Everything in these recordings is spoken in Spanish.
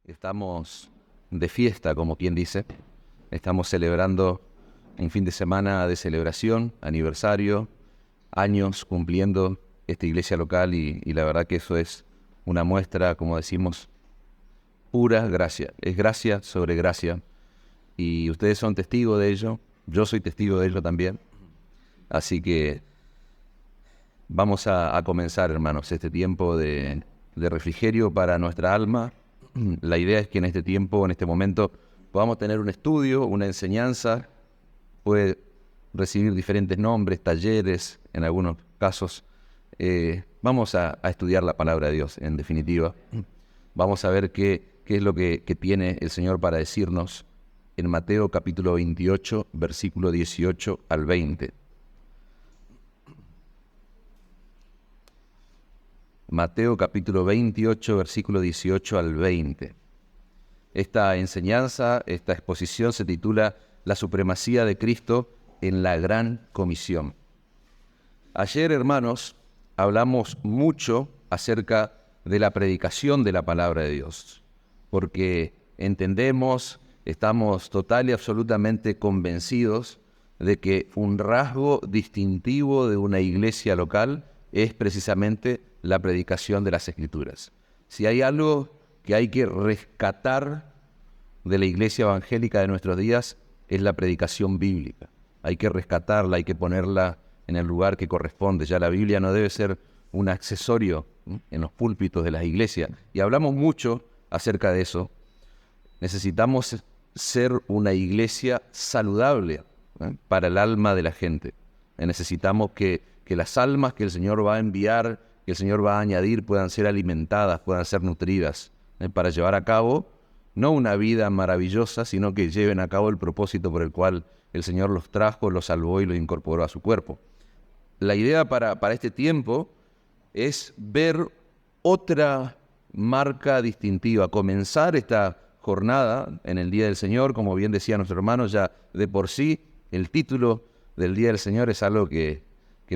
Estamos de fiesta, como quien dice. Estamos celebrando un fin de semana de celebración, aniversario, años cumpliendo esta iglesia local y la verdad que eso es una muestra, como decimos, pura gracia. Es gracia sobre gracia y ustedes son testigos de ello. Yo soy testigo de ello también. Así que vamos a comenzar, hermanos, este tiempo de refrigerio para nuestra alma. La idea es que en este tiempo, en este momento, podamos tener un estudio, una enseñanza. Puede recibir diferentes nombres, talleres, en algunos casos. Vamos a estudiar la palabra de Dios, en definitiva. Vamos a ver qué es lo que tiene el Señor para decirnos en Mateo capítulo 28, versículo 18 al 20. Mateo capítulo 28, versículo 18 al 20. Esta enseñanza, esta exposición se titula La supremacía de Cristo en la Gran Comisión. Ayer, hermanos, hablamos mucho acerca de la predicación de la palabra de Dios, porque entendemos, estamos total y absolutamente convencidos de que un rasgo distintivo de una iglesia local es precisamente la predicación de las Escrituras. Si hay algo que hay que rescatar de la iglesia evangélica de nuestros días, es la predicación bíblica. Hay que rescatarla, hay que ponerla en el lugar que corresponde. Ya la Biblia no debe ser un accesorio en los púlpitos de las iglesias. Y hablamos mucho acerca de eso. Necesitamos ser una iglesia saludable para el alma de la gente. Necesitamos que las almas que el Señor va a enviar, que el Señor va a añadir, puedan ser alimentadas, puedan ser nutridas, para llevar a cabo no una vida maravillosa, sino que lleven a cabo el propósito por el cual el Señor los trajo, los salvó y los incorporó a su cuerpo. La idea para este tiempo es ver otra marca distintiva, comenzar esta jornada en el Día del Señor, como bien decía nuestro hermano, ya de por sí el título del Día del Señor es algo que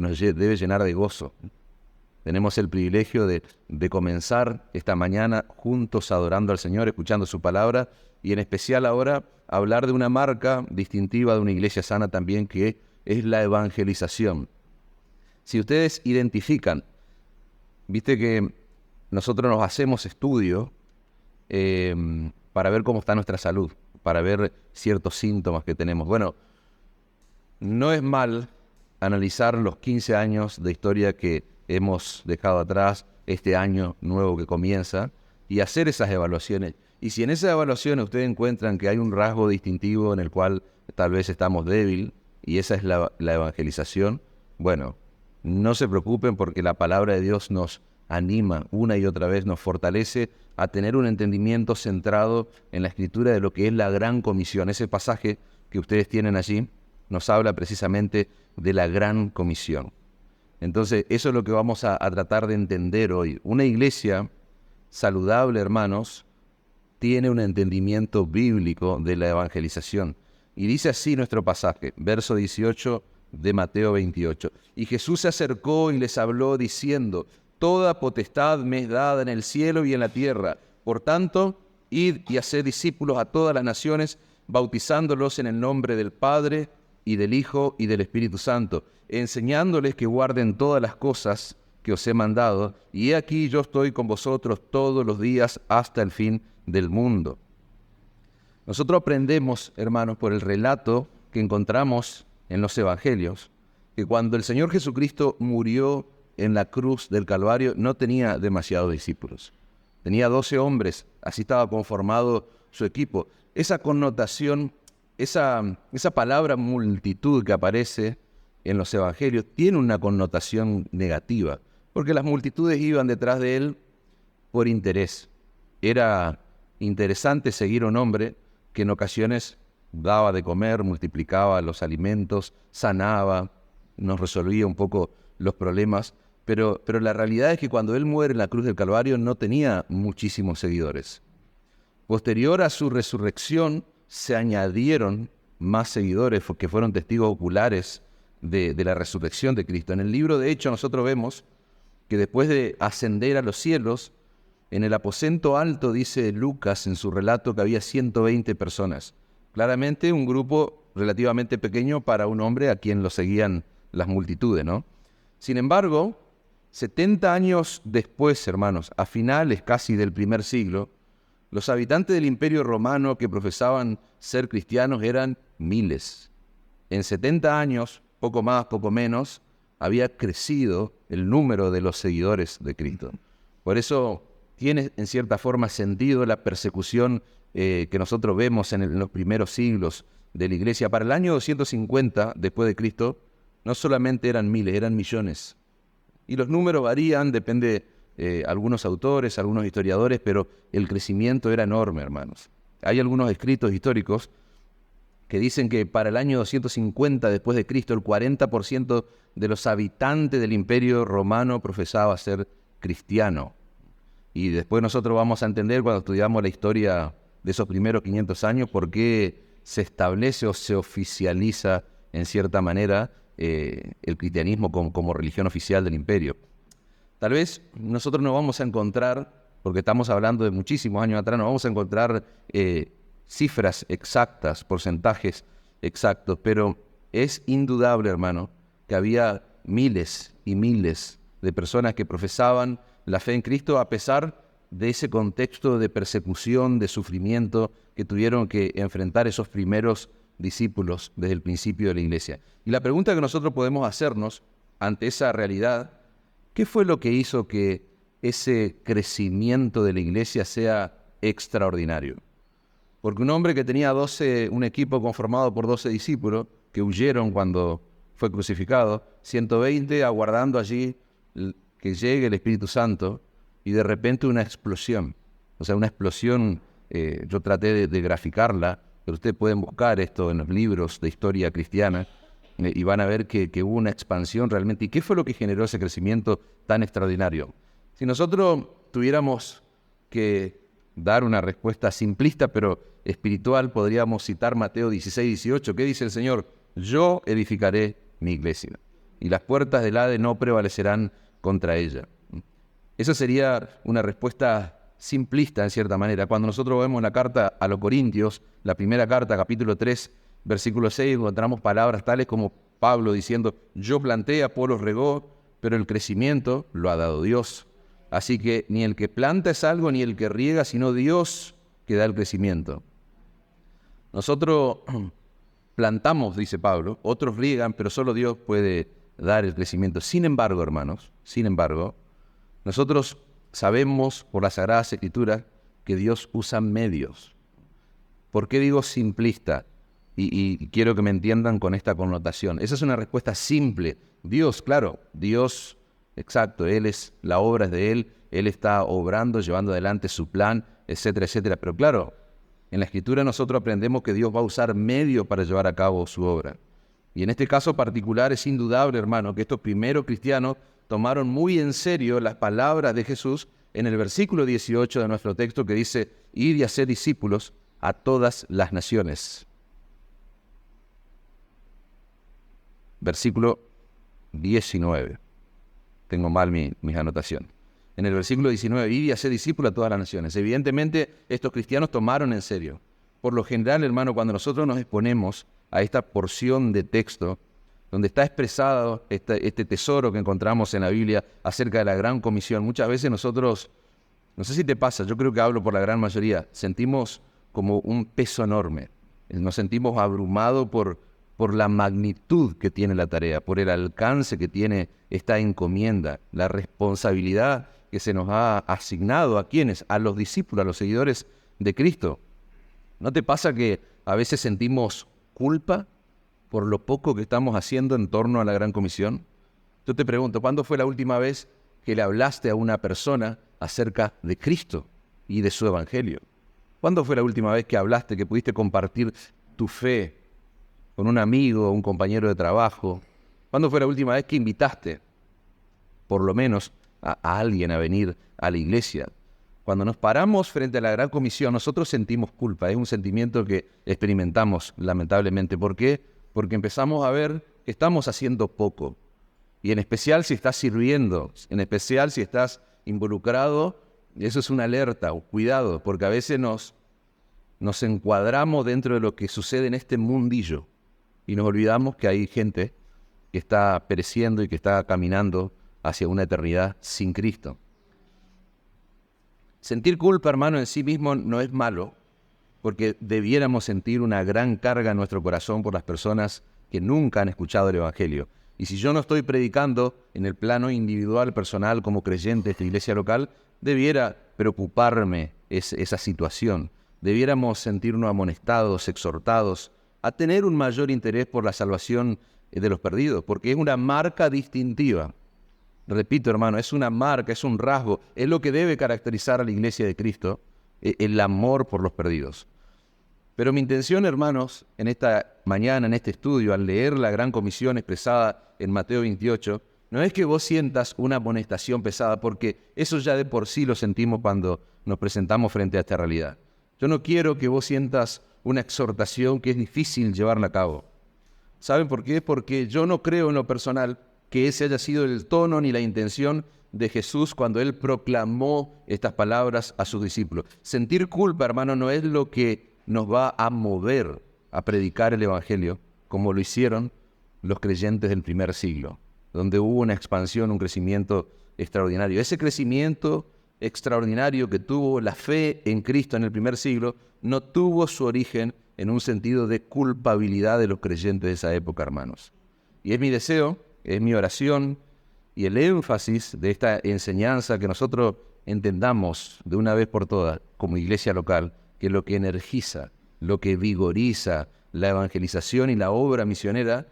nos debe llenar de gozo. Tenemos el privilegio de comenzar esta mañana juntos adorando al Señor, escuchando su palabra y en especial ahora hablar de una marca distintiva de una iglesia sana también, que es la evangelización. Si ustedes identifican, viste que nosotros nos hacemos estudio para ver cómo está nuestra salud, para ver ciertos síntomas que tenemos. Bueno, no es mal analizar los 15 años de historia que hemos dejado atrás, este año nuevo que comienza, y hacer esas evaluaciones. Y si en esas evaluaciones ustedes encuentran que hay un rasgo distintivo en el cual tal vez estamos débil, y esa es la evangelización, bueno, no se preocupen, porque la palabra de Dios nos anima una y otra vez, nos fortalece a tener un entendimiento centrado en la Escritura de lo que es la gran comisión. Ese pasaje que ustedes tienen allí nos habla precisamente de la gran comisión. Entonces, eso es lo que vamos a tratar de entender hoy. Una iglesia saludable, hermanos, tiene un entendimiento bíblico de la evangelización. Y dice así nuestro pasaje, verso 18 de Mateo 28. Y Jesús se acercó y les habló diciendo: Toda potestad me es dada en el cielo y en la tierra. Por tanto, id y haced discípulos a todas las naciones, bautizándolos en el nombre del Padre, y del Hijo, y del Espíritu Santo, enseñándoles que guarden todas las cosas que os he mandado, y he aquí yo estoy con vosotros todos los días hasta el fin del mundo. Nosotros aprendemos, hermanos, por el relato que encontramos en los Evangelios, que cuando el Señor Jesucristo murió en la cruz del Calvario, no tenía demasiados discípulos. Tenía 12 hombres, así estaba conformado su equipo. Esa connotación, esa palabra multitud que aparece en los evangelios tiene una connotación negativa, porque las multitudes iban detrás de él por interés. Era interesante seguir a un hombre que en ocasiones daba de comer, multiplicaba los alimentos, sanaba, nos resolvía un poco los problemas, pero la realidad es que cuando él muere en la cruz del Calvario no tenía muchísimos seguidores. Posterior a su resurrección se añadieron más seguidores que fueron testigos oculares de la resurrección de Cristo. En el libro de Hechos nosotros vemos que después de ascender a los cielos, En el aposento alto, dice Lucas en su relato, que había 120 personas. Claramente un grupo relativamente pequeño para un hombre a quien lo seguían las multitudes, ¿no? Sin embargo, 70 años después, hermanos, a finales casi del primer siglo, los habitantes del Imperio Romano que profesaban ser cristianos eran miles. En 70 años, poco más, poco menos, había crecido el número de los seguidores de Cristo. Por eso tiene en cierta forma sentido la persecución que nosotros vemos en los primeros siglos de la Iglesia. Para el año 250 después de Cristo, no solamente eran miles, eran millones. Y los números varían, depende algunos autores, algunos historiadores, pero el crecimiento era enorme, hermanos. Hay algunos escritos históricos que dicen que para el año 250 después de Cristo, el 40% de los habitantes del Imperio Romano profesaba ser cristiano. Y después nosotros vamos a entender, cuando estudiamos la historia de esos primeros 500 años, por qué se establece o se oficializa, en cierta manera, el cristianismo como religión oficial del imperio. Tal vez nosotros no vamos a encontrar, porque estamos hablando de muchísimos años atrás, no vamos a encontrar cifras exactas, porcentajes exactos, pero es indudable, hermano, que había miles y miles de personas que profesaban la fe en Cristo a pesar de ese contexto de persecución, de sufrimiento que tuvieron que enfrentar esos primeros discípulos desde el principio de la iglesia. Y la pregunta que nosotros podemos hacernos ante esa realidad, ¿qué fue lo que hizo que ese crecimiento de la iglesia sea extraordinario? Porque un hombre que tenía un equipo conformado por 12 discípulos que huyeron cuando fue crucificado, 120 aguardando allí que llegue el Espíritu Santo, y de repente una explosión. O sea, una explosión, yo traté de graficarla, pero ustedes pueden buscar esto en los libros de historia cristiana y van a ver que hubo una expansión realmente. ¿Y qué fue lo que generó ese crecimiento tan extraordinario? Si nosotros tuviéramos que dar una respuesta simplista pero espiritual, podríamos citar Mateo 16:18. ¿Qué dice el Señor? Yo edificaré mi iglesia y las puertas del Hades no prevalecerán contra ella. Esa sería una respuesta simplista en cierta manera. Cuando nosotros vemos la carta a los Corintios, la primera carta, capítulo 3, versículo 6, encontramos palabras tales como Pablo diciendo: yo planté, Apolos regó, pero el crecimiento lo ha dado Dios. Así que ni el que planta es algo, ni el que riega, sino Dios que da el crecimiento. Nosotros plantamos, dice Pablo, otros riegan, pero solo Dios puede dar el crecimiento. Sin embargo, hermanos, nosotros sabemos por las Sagradas Escrituras que Dios usa medios. ¿Por qué digo simplista? Y quiero que me entiendan con esta connotación. Esa es una respuesta simple. Dios, claro, Dios, exacto, la obra es de Él está obrando, llevando adelante su plan, etcétera, etcétera. Pero claro, en la Escritura nosotros aprendemos que Dios va a usar medios para llevar a cabo su obra. Y en este caso particular es indudable, hermano, que estos primeros cristianos tomaron muy en serio las palabras de Jesús en el versículo 18 de nuestro texto, que dice: id y haced discípulos a todas las naciones. Versículo 19. Tengo mal mis anotaciones. En el versículo 19, id y haced discípulos a todas las naciones. Evidentemente, estos cristianos tomaron en serio. Por lo general, hermano, cuando nosotros nos exponemos a esta porción de texto, donde está expresado este tesoro que encontramos en la Biblia acerca de la Gran Comisión, muchas veces nosotros, no sé si te pasa, yo creo que hablo por la gran mayoría, sentimos como un peso enorme. Nos sentimos abrumados por la magnitud que tiene la tarea, por el alcance que tiene esta encomienda, la responsabilidad que se nos ha asignado a quienes, a los discípulos, a los seguidores de Cristo. ¿No te pasa que a veces sentimos culpa por lo poco que estamos haciendo en torno a la Gran Comisión? Yo te pregunto, ¿cuándo fue la última vez que le hablaste a una persona acerca de Cristo y de su Evangelio? ¿Cuándo fue la última vez que hablaste, que pudiste compartir tu fe con un amigo o un compañero de trabajo? ¿Cuándo fue la última vez que invitaste, por lo menos, a alguien a venir a la iglesia? Cuando nos paramos frente a la Gran Comisión, nosotros sentimos culpa. Es un sentimiento que experimentamos, lamentablemente. ¿Por qué? Porque empezamos a ver que estamos haciendo poco. Y en especial si estás sirviendo, en especial si estás involucrado Eso es una alerta, cuidado, porque a veces nos encuadramos dentro de lo que sucede en este mundillo y nos olvidamos que hay gente que está pereciendo y que está caminando hacia una eternidad sin Cristo. Sentir culpa, hermano, en sí mismo no es malo, porque debiéramos sentir una gran carga en nuestro corazón por las personas que nunca han escuchado el Evangelio. Y si yo no estoy predicando en el plano individual, personal, como creyente de esta iglesia local, debiera preocuparme esa situación. Debiéramos sentirnos amonestados, exhortados, a tener un mayor interés por la salvación de los perdidos, porque es una marca distintiva. Repito, hermano, es una marca, es un rasgo, es lo que debe caracterizar a la iglesia de Cristo, el amor por los perdidos. Pero mi intención, hermanos, en esta mañana, en este estudio, al leer la gran comisión expresada en Mateo 28, no es que vos sientas una amonestación pesada, porque eso ya de por sí lo sentimos cuando nos presentamos frente a esta realidad. Yo no quiero que vos sientas una exhortación que es difícil llevarla a cabo. ¿Saben por qué? Porque yo no creo en lo personal que ese haya sido el tono ni la intención de Jesús cuando Él proclamó estas palabras a sus discípulos. Sentir culpa, hermano, no es lo que nos va a mover a predicar el Evangelio, como lo hicieron los creyentes del primer siglo, donde hubo una expansión, un crecimiento extraordinario. Ese crecimiento extraordinario que tuvo la fe en Cristo en el primer siglo, no tuvo su origen en un sentido de culpabilidad de los creyentes de esa época, hermanos. Y es mi deseo, es mi oración y el énfasis de esta enseñanza que nosotros entendamos de una vez por todas como iglesia local, que lo que energiza, lo que vigoriza la evangelización y la obra misionera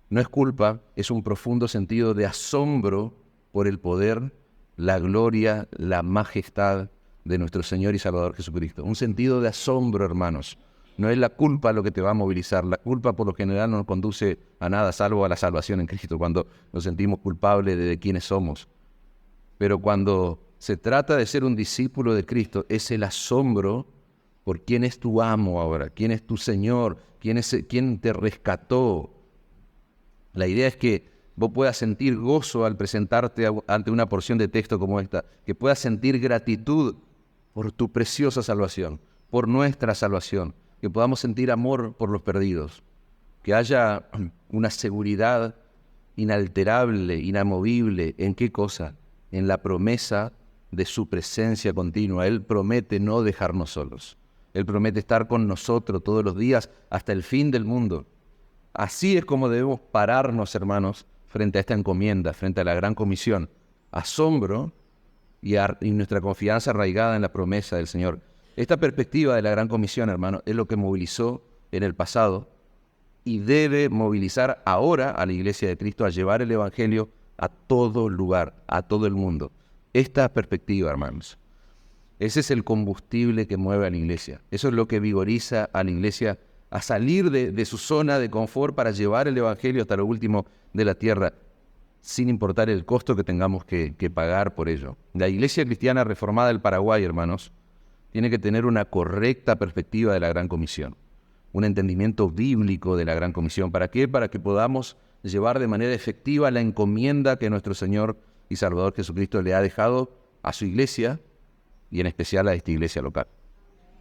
no es culpa, es un profundo sentido de asombro por el poder, la gloria, la majestad de nuestro Señor y Salvador Jesucristo. Un sentido de asombro, hermanos. No es la culpa lo que te va a movilizar. La culpa por lo general no nos conduce a nada salvo a la salvación en Cristo, cuando nos sentimos culpables de quiénes somos. Pero cuando se trata de ser un discípulo de Cristo, es el asombro por quién es tu amo ahora, quién es tu Señor, quién te rescató. La idea es que vos puedas sentir gozo al presentarte ante una porción de texto como esta, que puedas sentir gratitud por tu preciosa salvación, por nuestra salvación, que podamos sentir amor por los perdidos, que haya una seguridad inalterable, inamovible. ¿En qué cosa? En la promesa de su presencia continua. Él promete no dejarnos solos. Él promete estar con nosotros todos los días hasta el fin del mundo. Así es como debemos pararnos, hermanos, frente a esta encomienda, frente a la gran comisión. Asombro y nuestra confianza arraigada en la promesa del Señor. Esta perspectiva de la gran comisión, hermano, es lo que movilizó en el pasado y debe movilizar ahora a la iglesia de Cristo a llevar el Evangelio a todo lugar, a todo el mundo. Esta perspectiva, hermanos, ese es el combustible que mueve a la iglesia. Eso es lo que vigoriza a la iglesia a salir de su zona de confort para llevar el Evangelio hasta lo último de la tierra, sin importar el costo que tengamos que pagar por ello. La Iglesia Cristiana Reformada del Paraguay, hermanos, tiene que tener una correcta perspectiva de la Gran Comisión, un entendimiento bíblico de la Gran Comisión. ¿Para qué? Para que podamos llevar de manera efectiva la encomienda que nuestro Señor y Salvador Jesucristo le ha dejado a su iglesia y en especial a esta iglesia local.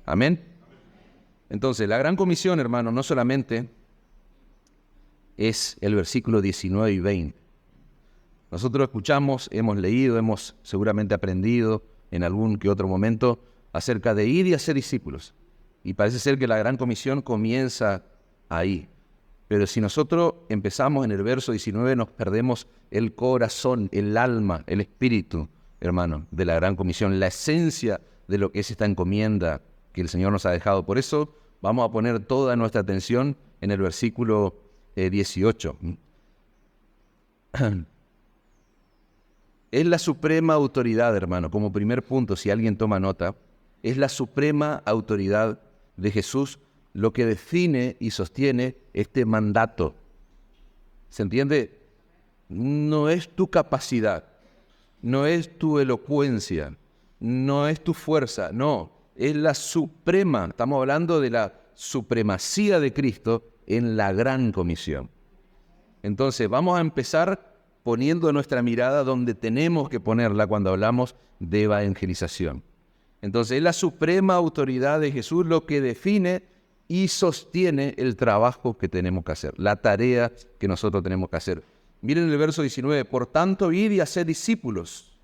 Amén. Entonces, la Gran Comisión, hermano, no solamente es el versículo 19 y 20. Nosotros escuchamos, hemos leído, hemos seguramente aprendido en algún que otro momento acerca de ir y hacer discípulos. Y parece ser que la Gran Comisión comienza ahí. Pero si nosotros empezamos en el verso 19, nos perdemos el corazón, el alma, el espíritu, hermano, de la Gran Comisión, la esencia de lo que es esta encomienda que el Señor nos ha dejado. Por eso vamos a poner toda nuestra atención en el versículo 18. Es la suprema autoridad, hermano, como primer punto, si alguien toma nota, es la suprema autoridad de Jesús lo que define y sostiene este mandato. ¿Se entiende? No es tu capacidad, no es tu elocuencia, no es tu fuerza, no, es la suprema. Estamos hablando de la supremacía de Cristo en la gran comisión. Entonces, vamos a empezar poniendo nuestra mirada donde tenemos que ponerla cuando hablamos de evangelización. Entonces, es la suprema autoridad de Jesús lo que define y sostiene el trabajo que tenemos que hacer, la tarea que nosotros tenemos que hacer. Miren el verso 19, por tanto, id y haced discípulos.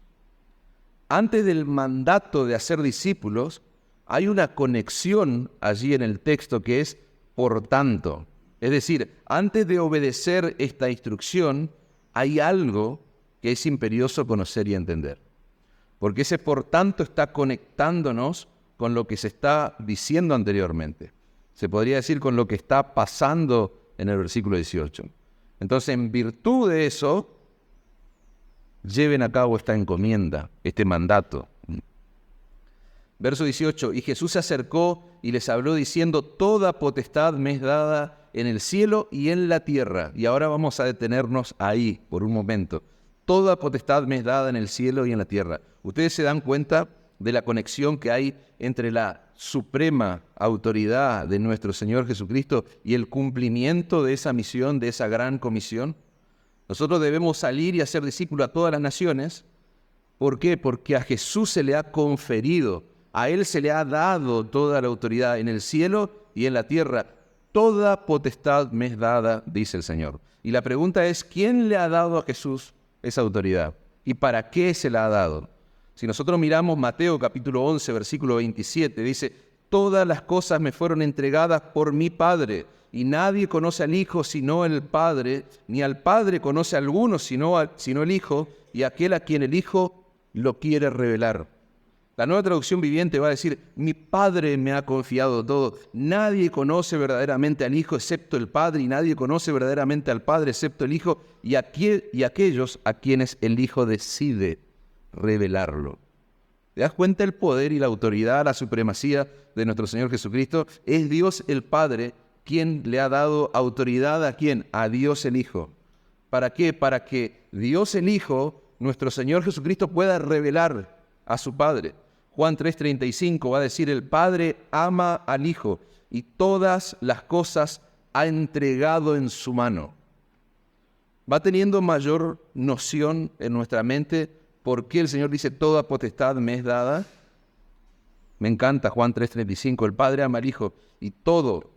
Antes del mandato de hacer discípulos, hay una conexión allí en el texto que es por tanto. Es decir, antes de obedecer esta instrucción, hay algo que es imperioso conocer y entender. Porque ese por tanto está conectándonos con lo que se está diciendo anteriormente. Se podría decir con lo que está pasando en el versículo 18. Entonces, en virtud de eso, lleven a cabo esta encomienda, este mandato. Verso 18, y Jesús se acercó y les habló diciendo, toda potestad me es dada en el cielo y en la tierra. Y ahora vamos a detenernos ahí por un momento. Toda potestad me es dada en el cielo y en la tierra. Ustedes se dan cuenta de la conexión que hay entre la suprema autoridad de nuestro Señor Jesucristo y el cumplimiento de esa misión, de esa gran comisión. Nosotros debemos salir y hacer discípulos a todas las naciones. ¿Por qué? Porque a Jesús se le ha conferido, a Él se le ha dado toda la autoridad en el cielo y en la tierra. Toda potestad me es dada, dice el Señor. Y la pregunta es, ¿quién le ha dado a Jesús esa autoridad? ¿Y para qué se la ha dado? Si nosotros miramos Mateo capítulo 11, versículo 27, dice, todas las cosas me fueron entregadas por mi Padre, y nadie conoce al Hijo sino el Padre, ni al Padre conoce a alguno sino el Hijo, y aquel a quien el Hijo lo quiere revelar. La Nueva Traducción Viviente va a decir, mi Padre me ha confiado todo. Nadie conoce verdaderamente al Hijo excepto el Padre, y nadie conoce verdaderamente al Padre excepto el Hijo, y aquellos a quienes el Hijo decide revelarlo. ¿Te das cuenta el poder y la autoridad, la supremacía de nuestro Señor Jesucristo? Es Dios el Padre quien le ha dado autoridad ¿a quién? A Dios el Hijo. ¿Para qué? Para que Dios el Hijo, nuestro Señor Jesucristo, pueda revelar a su Padre. Juan 3:35 va a decir, el Padre ama al Hijo y todas las cosas ha entregado en su mano. Va teniendo mayor noción en nuestra mente por qué el Señor dice, toda potestad me es dada. Me encanta Juan 3:35, el Padre ama al Hijo y todo.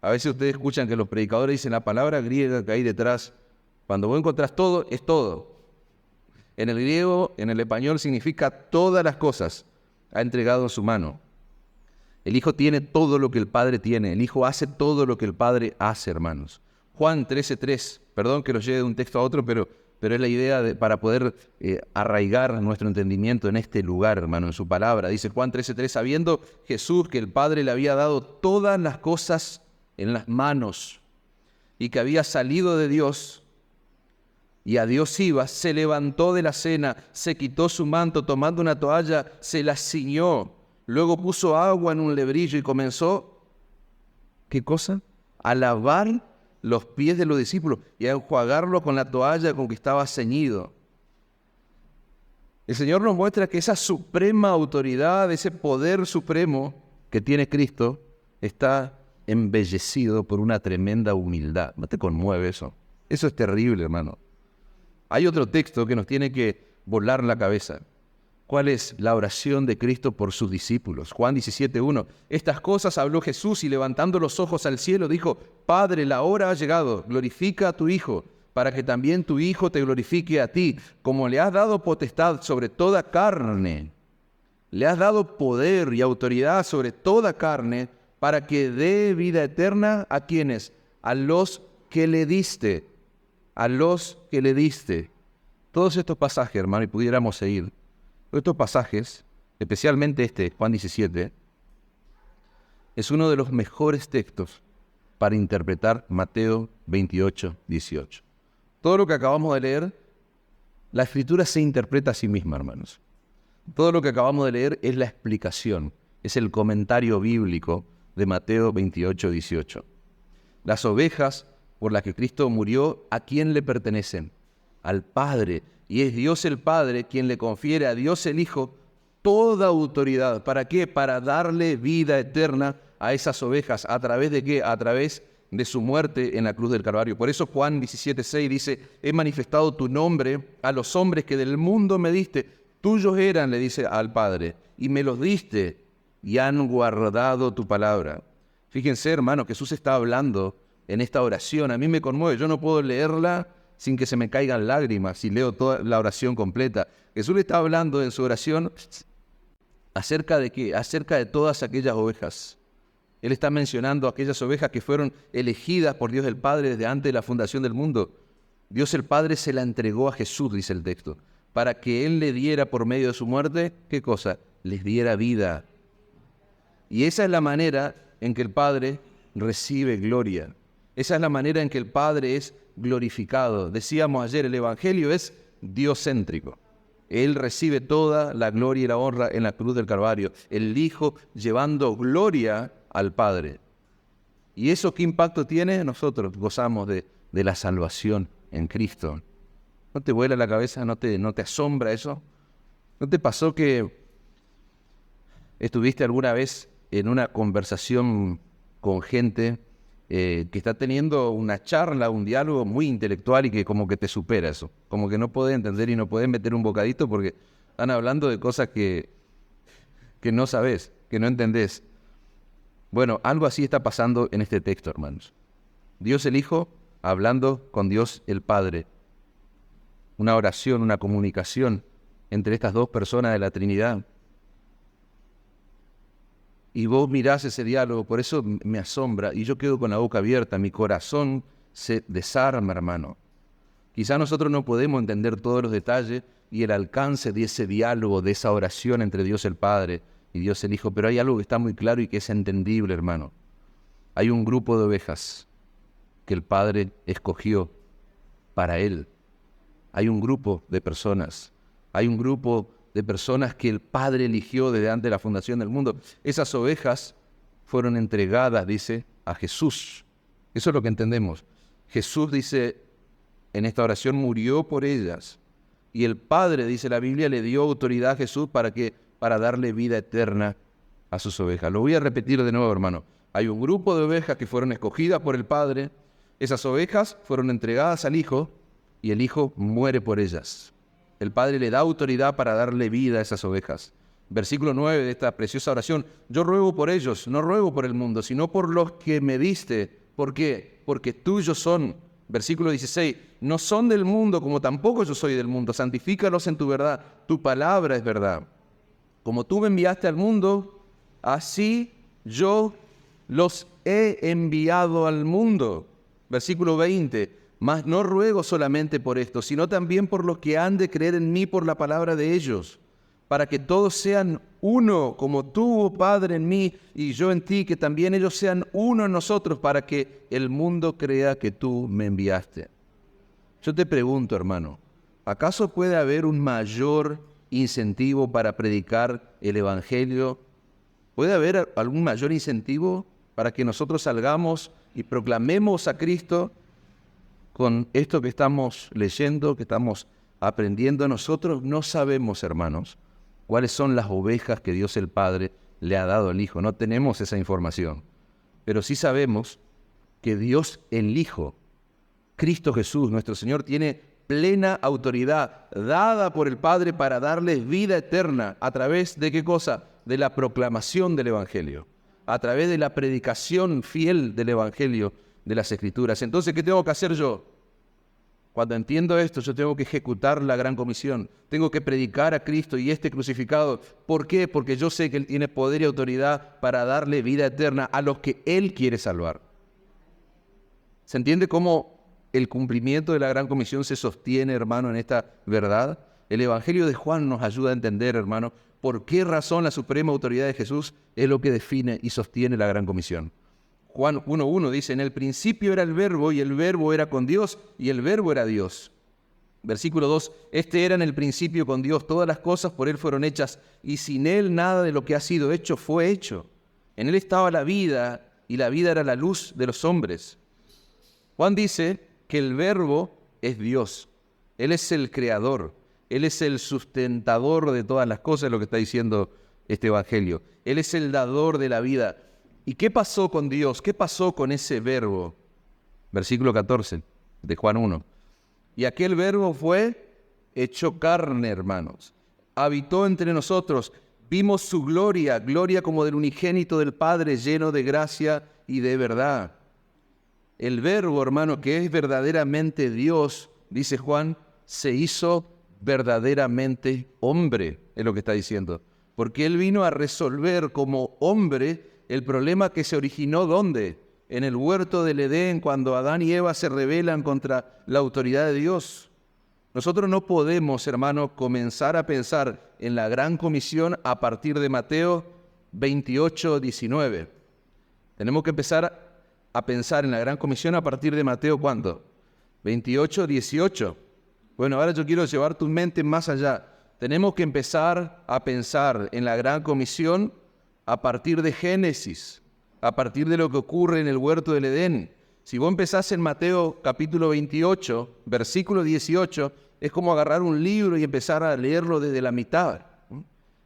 A veces ustedes escuchan que los predicadores dicen la palabra griega que hay detrás. Cuando vos encontrás todo, es todo. En el griego, en el español, significa todas las cosas ha entregado en su mano. El Hijo tiene todo lo que el Padre tiene. El Hijo hace todo lo que el Padre hace, hermanos. Juan 13:3, perdón que lo lleve de un texto a otro, pero es la idea para poder arraigar nuestro entendimiento en este lugar, hermano, en su palabra. Dice Juan 13:3, sabiendo Jesús que el Padre le había dado todas las cosas en las manos y que había salido de Dios y a Dios iba, se levantó de la cena, se quitó su manto, tomando una toalla, se la ciñó, luego puso agua en un lebrillo y comenzó, ¿qué cosa? A lavar los pies de los discípulos y a enjuagarlos con la toalla con que estaba ceñido. El Señor nos muestra que esa suprema autoridad, ese poder supremo que tiene Cristo, está embellecido por una tremenda humildad. ¿No te conmueve eso? Eso es terrible, hermano. Hay otro texto que nos tiene que volar la cabeza. ¿Cuál es la oración de Cristo por sus discípulos? Juan 17:1. Estas cosas habló Jesús y levantando los ojos al cielo dijo, Padre, la hora ha llegado, glorifica a tu Hijo, para que también tu Hijo te glorifique a ti, como le has dado potestad sobre toda carne. Le has dado poder y autoridad sobre toda carne, para que dé vida eterna a quienes, a los que le diste, a los que le diste. Todos estos pasajes, hermano, y pudiéramos seguir, estos pasajes, especialmente este, Juan 17, es uno de los mejores textos para interpretar Mateo 28:18. Todo lo que acabamos de leer, la Escritura se interpreta a sí misma, hermanos. Todo lo que acabamos de leer es la explicación, es el comentario bíblico de Mateo 28:18. Las ovejas por las que Cristo murió, ¿a quién le pertenecen? Al Padre. Y es Dios el Padre quien le confiere a Dios el Hijo toda autoridad. ¿Para qué? Para darle vida eterna a esas ovejas. ¿A través de qué? A través de su muerte en la cruz del Calvario. Por eso Juan 17:6 dice, he manifestado tu nombre a los hombres que del mundo me diste. Tuyos eran, le dice al Padre, y me los diste y han guardado tu palabra. Fíjense, hermano, Jesús está hablando en esta oración. A mí me conmueve, yo no puedo leerla sin que se me caigan lágrimas si leo toda la oración completa. Jesús le está hablando en su oración acerca de qué, acerca de todas aquellas ovejas. Él está mencionando aquellas ovejas que fueron elegidas por Dios el Padre desde antes de la fundación del mundo. Dios el Padre se la entregó a Jesús, dice el texto, para que Él le diera por medio de su muerte, ¿qué cosa? Les diera vida. Y esa es la manera en que el Padre recibe gloria. Esa es la manera en que el Padre es glorificado. Decíamos ayer, el Evangelio es diocéntrico. Él recibe toda la gloria y la honra en la cruz del Calvario. El Hijo llevando gloria al Padre. ¿Y eso qué impacto tiene? Nosotros gozamos de la salvación en Cristo. ¿No te vuela la cabeza? ¿No te asombra eso? ¿No te pasó que estuviste alguna vez en una conversación con gente que está teniendo una charla, un diálogo muy intelectual y que como que te supera eso? Como que no podés entender y no podés meter un bocadito porque están hablando de cosas que no sabés, que no entendés. Bueno, algo así está pasando en este texto, hermanos. Dios el Hijo hablando con Dios el Padre. Una oración, una comunicación entre estas dos personas de la Trinidad. Y vos mirás ese diálogo, por eso me asombra, y yo quedo con la boca abierta, mi corazón se desarma, hermano. Quizá nosotros no podemos entender todos los detalles y el alcance de ese diálogo, de esa oración entre Dios el Padre y Dios el Hijo, pero hay algo que está muy claro y que es entendible, hermano. Hay un grupo de ovejas que el Padre escogió para Él. Hay un grupo de personas, que el Padre eligió desde antes de la fundación del mundo. Esas ovejas fueron entregadas, dice, a Jesús. Eso es lo que entendemos. Jesús, dice, en esta oración murió por ellas. Y el Padre, dice la Biblia, le dio autoridad a Jesús para darle vida eterna a sus ovejas. Lo voy a repetir de nuevo, hermano. Hay un grupo de ovejas que fueron escogidas por el Padre. Esas ovejas fueron entregadas al Hijo y el Hijo muere por ellas. El Padre le da autoridad para darle vida a esas ovejas. Versículo 9 de esta preciosa oración. Yo ruego por ellos, no ruego por el mundo, sino por los que me diste. ¿Por qué? Porque tuyos son. Versículo 16. No son del mundo, como tampoco yo soy del mundo. Santifícalos en tu verdad. Tu palabra es verdad. Como tú me enviaste al mundo, así yo los he enviado al mundo. Versículo 20. Mas no ruego solamente por esto, sino también por los que han de creer en mí por la palabra de ellos, para que todos sean uno, como tú, oh Padre, en mí y yo en ti, que también ellos sean uno en nosotros, para que el mundo crea que tú me enviaste. Yo te pregunto, hermano, ¿acaso puede haber un mayor incentivo para predicar el Evangelio? ¿Puede haber algún mayor incentivo para que nosotros salgamos y proclamemos a Cristo con esto que estamos leyendo, que estamos aprendiendo? Nosotros no sabemos, hermanos, cuáles son las ovejas que Dios el Padre le ha dado al Hijo. No tenemos esa información. Pero sí sabemos que Dios el Hijo, Cristo Jesús, nuestro Señor, tiene plena autoridad dada por el Padre para darles vida eterna. ¿A través de qué cosa? De la proclamación del Evangelio. A través de la predicación fiel del Evangelio de las Escrituras. Entonces, ¿qué tengo que hacer yo? Cuando entiendo esto, yo tengo que ejecutar la gran comisión. Tengo que predicar a Cristo y este crucificado. ¿Por qué? Porque yo sé que Él tiene poder y autoridad para darle vida eterna a los que Él quiere salvar. ¿Se entiende cómo el cumplimiento de la gran comisión se sostiene, hermano, en esta verdad? El Evangelio de Juan nos ayuda a entender, hermano, por qué razón la suprema autoridad de Jesús es lo que define y sostiene la gran comisión. Juan 1:1 dice, en el principio era el Verbo, y el Verbo era con Dios, y el Verbo era Dios. Versículo 2, este era en el principio con Dios, todas las cosas por Él fueron hechas, y sin Él nada de lo que ha sido hecho fue hecho. En Él estaba la vida, y la vida era la luz de los hombres. Juan dice que el Verbo es Dios. Él es el creador. Él es el sustentador de todas las cosas, lo que está diciendo este Evangelio. Él es el dador de la vida. ¿Y qué pasó con Dios? ¿Qué pasó con ese verbo? Versículo 14 de Juan 1. Y aquel verbo fue hecho carne, hermanos. Habitó entre nosotros. Vimos su gloria, gloria como del unigénito del Padre, lleno de gracia y de verdad. El verbo, hermano, que es verdaderamente Dios, dice Juan, se hizo verdaderamente hombre, es lo que está diciendo. Porque Él vino a resolver como hombre el problema que se originó, ¿dónde? En el huerto del Edén, cuando Adán y Eva se rebelan contra la autoridad de Dios. Nosotros no podemos, hermano, comenzar a pensar en la gran comisión a partir de Mateo 28, 19. Tenemos que empezar a pensar en la gran comisión a partir de Mateo, ¿cuánto? 28, 18. Bueno, ahora yo quiero llevar tu mente más allá. Tenemos que empezar a pensar en la gran comisión a partir de Génesis, a partir de lo que ocurre en el huerto del Edén. Si vos empezás en Mateo capítulo 28, versículo 18, es como agarrar un libro y empezar a leerlo desde la mitad.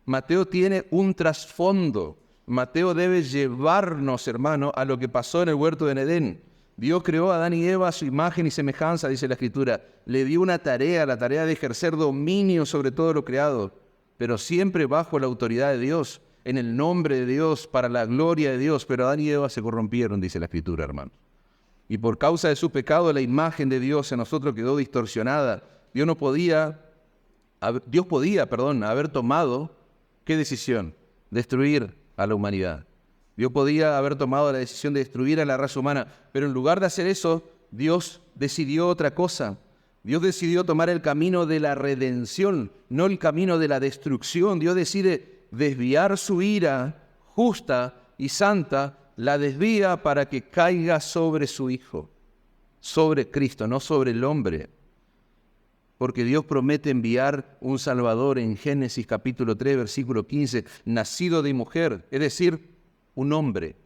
Mateo tiene un trasfondo. Mateo debe llevarnos, hermano, a lo que pasó en el huerto de Edén. Dios creó a Adán y Eva a su imagen y semejanza, dice la Escritura. Le dio una tarea, la tarea de ejercer dominio sobre todo lo creado, pero siempre bajo la autoridad de Dios, en el nombre de Dios, para la gloria de Dios. Pero Adán y Eva se corrompieron, dice la Escritura, hermano. Y por causa de su pecado, la imagen de Dios en nosotros quedó distorsionada. Dios podía haber tomado, ¿qué decisión? Destruir a la humanidad. Dios podía haber tomado la decisión de destruir a la raza humana, pero en lugar de hacer eso, Dios decidió otra cosa. Dios decidió tomar el camino de la redención, no el camino de la destrucción. Dios decide desviar su ira justa y santa, la desvía para que caiga sobre su Hijo, sobre Cristo, no sobre el hombre. Porque Dios promete enviar un Salvador en Génesis capítulo 3, versículo 15, nacido de mujer, es decir, un hombre,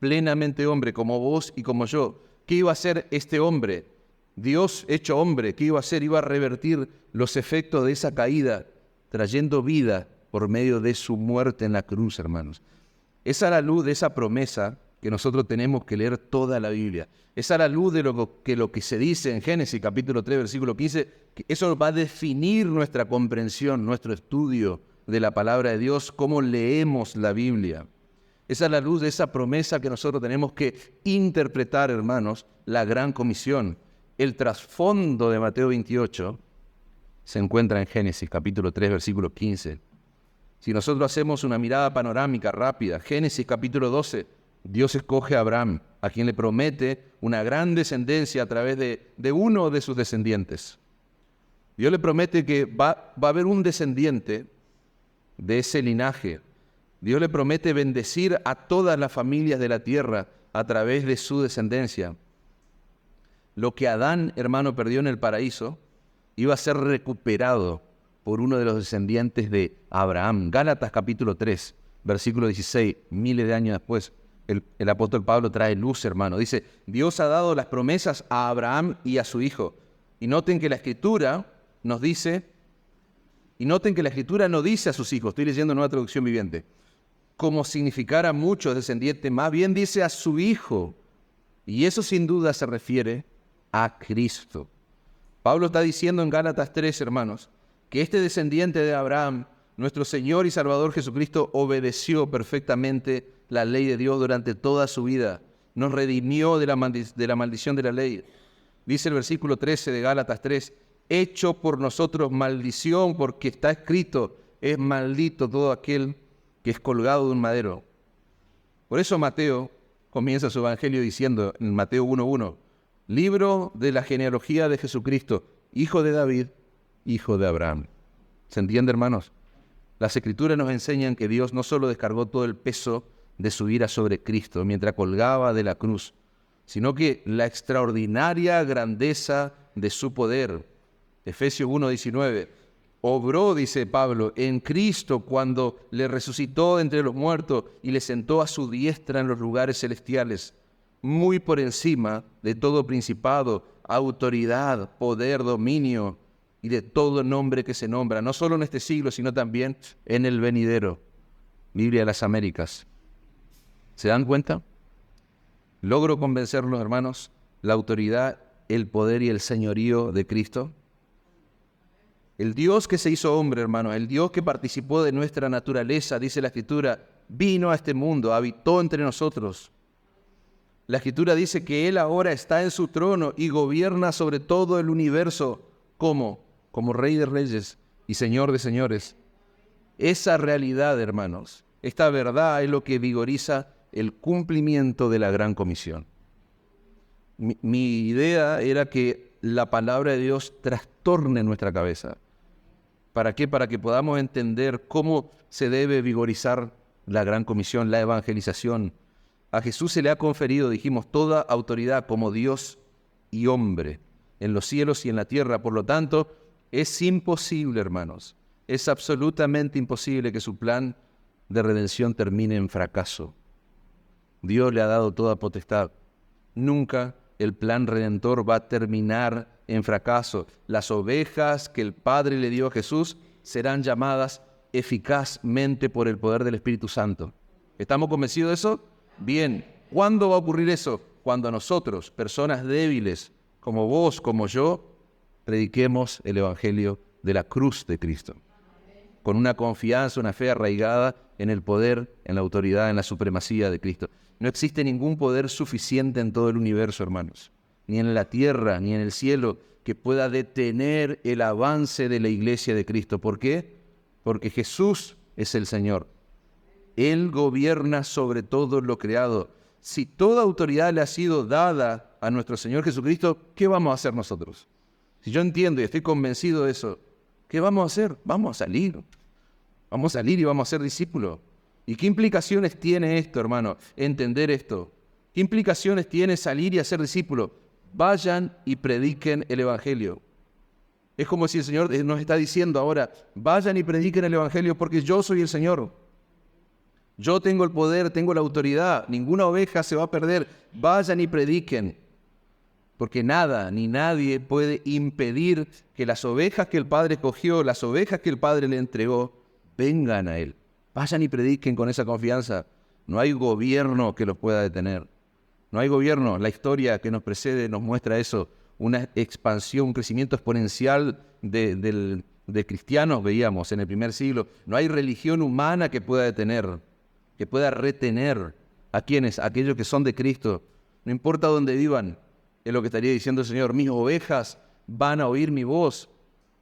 plenamente hombre, como vos y como yo. ¿Qué iba a hacer este hombre? Dios hecho hombre, ¿qué iba a hacer? Iba a revertir los efectos de esa caída, trayendo vida por medio de su muerte en la cruz, hermanos. Es a la luz de esa promesa que nosotros tenemos que leer toda la Biblia. Es a la luz de lo que se dice en Génesis capítulo 3, versículo 15, que eso va a definir nuestra comprensión, nuestro estudio de la palabra de Dios, cómo leemos la Biblia. Es a la luz de esa promesa que nosotros tenemos que interpretar, hermanos, la gran comisión. El trasfondo de Mateo 28 se encuentra en Génesis capítulo 3, versículo 15. Si nosotros hacemos una mirada panorámica rápida, Génesis capítulo 12, Dios escoge a Abraham, a quien le promete una gran descendencia a través de uno de sus descendientes. Dios le promete que va a haber un descendiente de ese linaje. Dios le promete bendecir a todas las familias de la tierra a través de su descendencia. Lo que Adán, hermano, perdió en el paraíso, iba a ser recuperado por uno de los descendientes de Abraham. Gálatas capítulo 3, versículo 16, miles de años después, el apóstol Pablo trae luz, hermano. Dice, Dios ha dado las promesas a Abraham y a su hijo. Y noten que la Escritura nos dice, no dice a sus hijos, estoy leyendo Nueva Traducción Viviente, como significara muchos descendientes, más bien dice a su hijo. Y eso sin duda se refiere a Cristo. Pablo está diciendo en Gálatas 3, hermanos, que este descendiente de Abraham, nuestro Señor y Salvador Jesucristo, obedeció perfectamente la ley de Dios durante toda su vida. Nos redimió de la maldición de la ley. Dice el versículo 13 de Gálatas 3, hecho por nosotros maldición, porque está escrito, es maldito todo aquel que es colgado de un madero. Por eso Mateo comienza su evangelio diciendo en Mateo 1:1, libro de la genealogía de Jesucristo, hijo de David, hijo de Abraham. ¿Se entiende, hermanos? Las Escrituras nos enseñan que Dios no solo descargó todo el peso de su ira sobre Cristo mientras colgaba de la cruz, sino que la extraordinaria grandeza de su poder. Efesios 1:19, obró, dice Pablo, en Cristo cuando le resucitó entre los muertos y le sentó a su diestra en los lugares celestiales, muy por encima de todo principado, autoridad, poder, dominio y de todo nombre que se nombra, no solo en este siglo, sino también en el venidero. Biblia de las Américas. ¿Se dan cuenta? ¿Logro convencerlos, hermanos? La autoridad, el poder y el señorío de Cristo. El Dios que se hizo hombre, hermanos, el Dios que participó de nuestra naturaleza, dice la Escritura, vino a este mundo, habitó entre nosotros. La Escritura dice que Él ahora está en su trono y gobierna sobre todo el universo. ¿Cómo? Como Rey de Reyes y Señor de Señores. Esa realidad, hermanos, esta verdad es lo que vigoriza el cumplimiento de la Gran Comisión. Mi idea era que la palabra de Dios trastorne nuestra cabeza. ¿Para qué? Para que podamos entender cómo se debe vigorizar la Gran Comisión, la evangelización. A Jesús se le ha conferido, dijimos, toda autoridad como Dios y hombre en los cielos y en la tierra. Por lo tanto, es imposible, hermanos, es absolutamente imposible que su plan de redención termine en fracaso. Dios le ha dado toda potestad. Nunca el plan redentor va a terminar en fracaso. Las ovejas que el Padre le dio a Jesús serán llamadas eficazmente por el poder del Espíritu Santo. ¿Estamos convencidos de eso? Bien. ¿Cuándo va a ocurrir eso? Cuando nosotros, personas débiles, como vos, como yo, prediquemos el Evangelio de la cruz de Cristo. Con una confianza, una fe arraigada en el poder, en la autoridad, en la supremacía de Cristo. No existe ningún poder suficiente en todo el universo, hermanos, ni en la tierra, ni en el cielo, que pueda detener el avance de la iglesia de Cristo. ¿Por qué? Porque Jesús es el Señor. Él gobierna sobre todo lo creado. Si toda autoridad le ha sido dada a nuestro Señor Jesucristo, ¿qué vamos a hacer nosotros? Si yo entiendo y estoy convencido de eso, ¿qué vamos a hacer? Vamos a salir. Vamos a salir y vamos a ser discípulos. ¿Y qué implicaciones tiene esto, hermano? Entender esto. ¿Qué implicaciones tiene salir y hacer discípulos? Vayan y prediquen el Evangelio. Es como si el Señor nos está diciendo ahora, vayan y prediquen el Evangelio porque yo soy el Señor. Yo tengo el poder, tengo la autoridad, ninguna oveja se va a perder. Vayan y prediquen. Porque nada ni nadie puede impedir que las ovejas que el Padre cogió, las ovejas que el Padre le entregó, vengan a Él. Vayan y prediquen con esa confianza. No hay gobierno que los pueda detener. No hay gobierno. La historia que nos precede nos muestra eso. Una expansión, un crecimiento exponencial de cristianos, veíamos en el primer siglo. No hay religión humana que pueda detener, que pueda retener a quienes, aquellos que son de Cristo. No importa dónde vivan, es lo que estaría diciendo el Señor. Mis ovejas van a oír mi voz,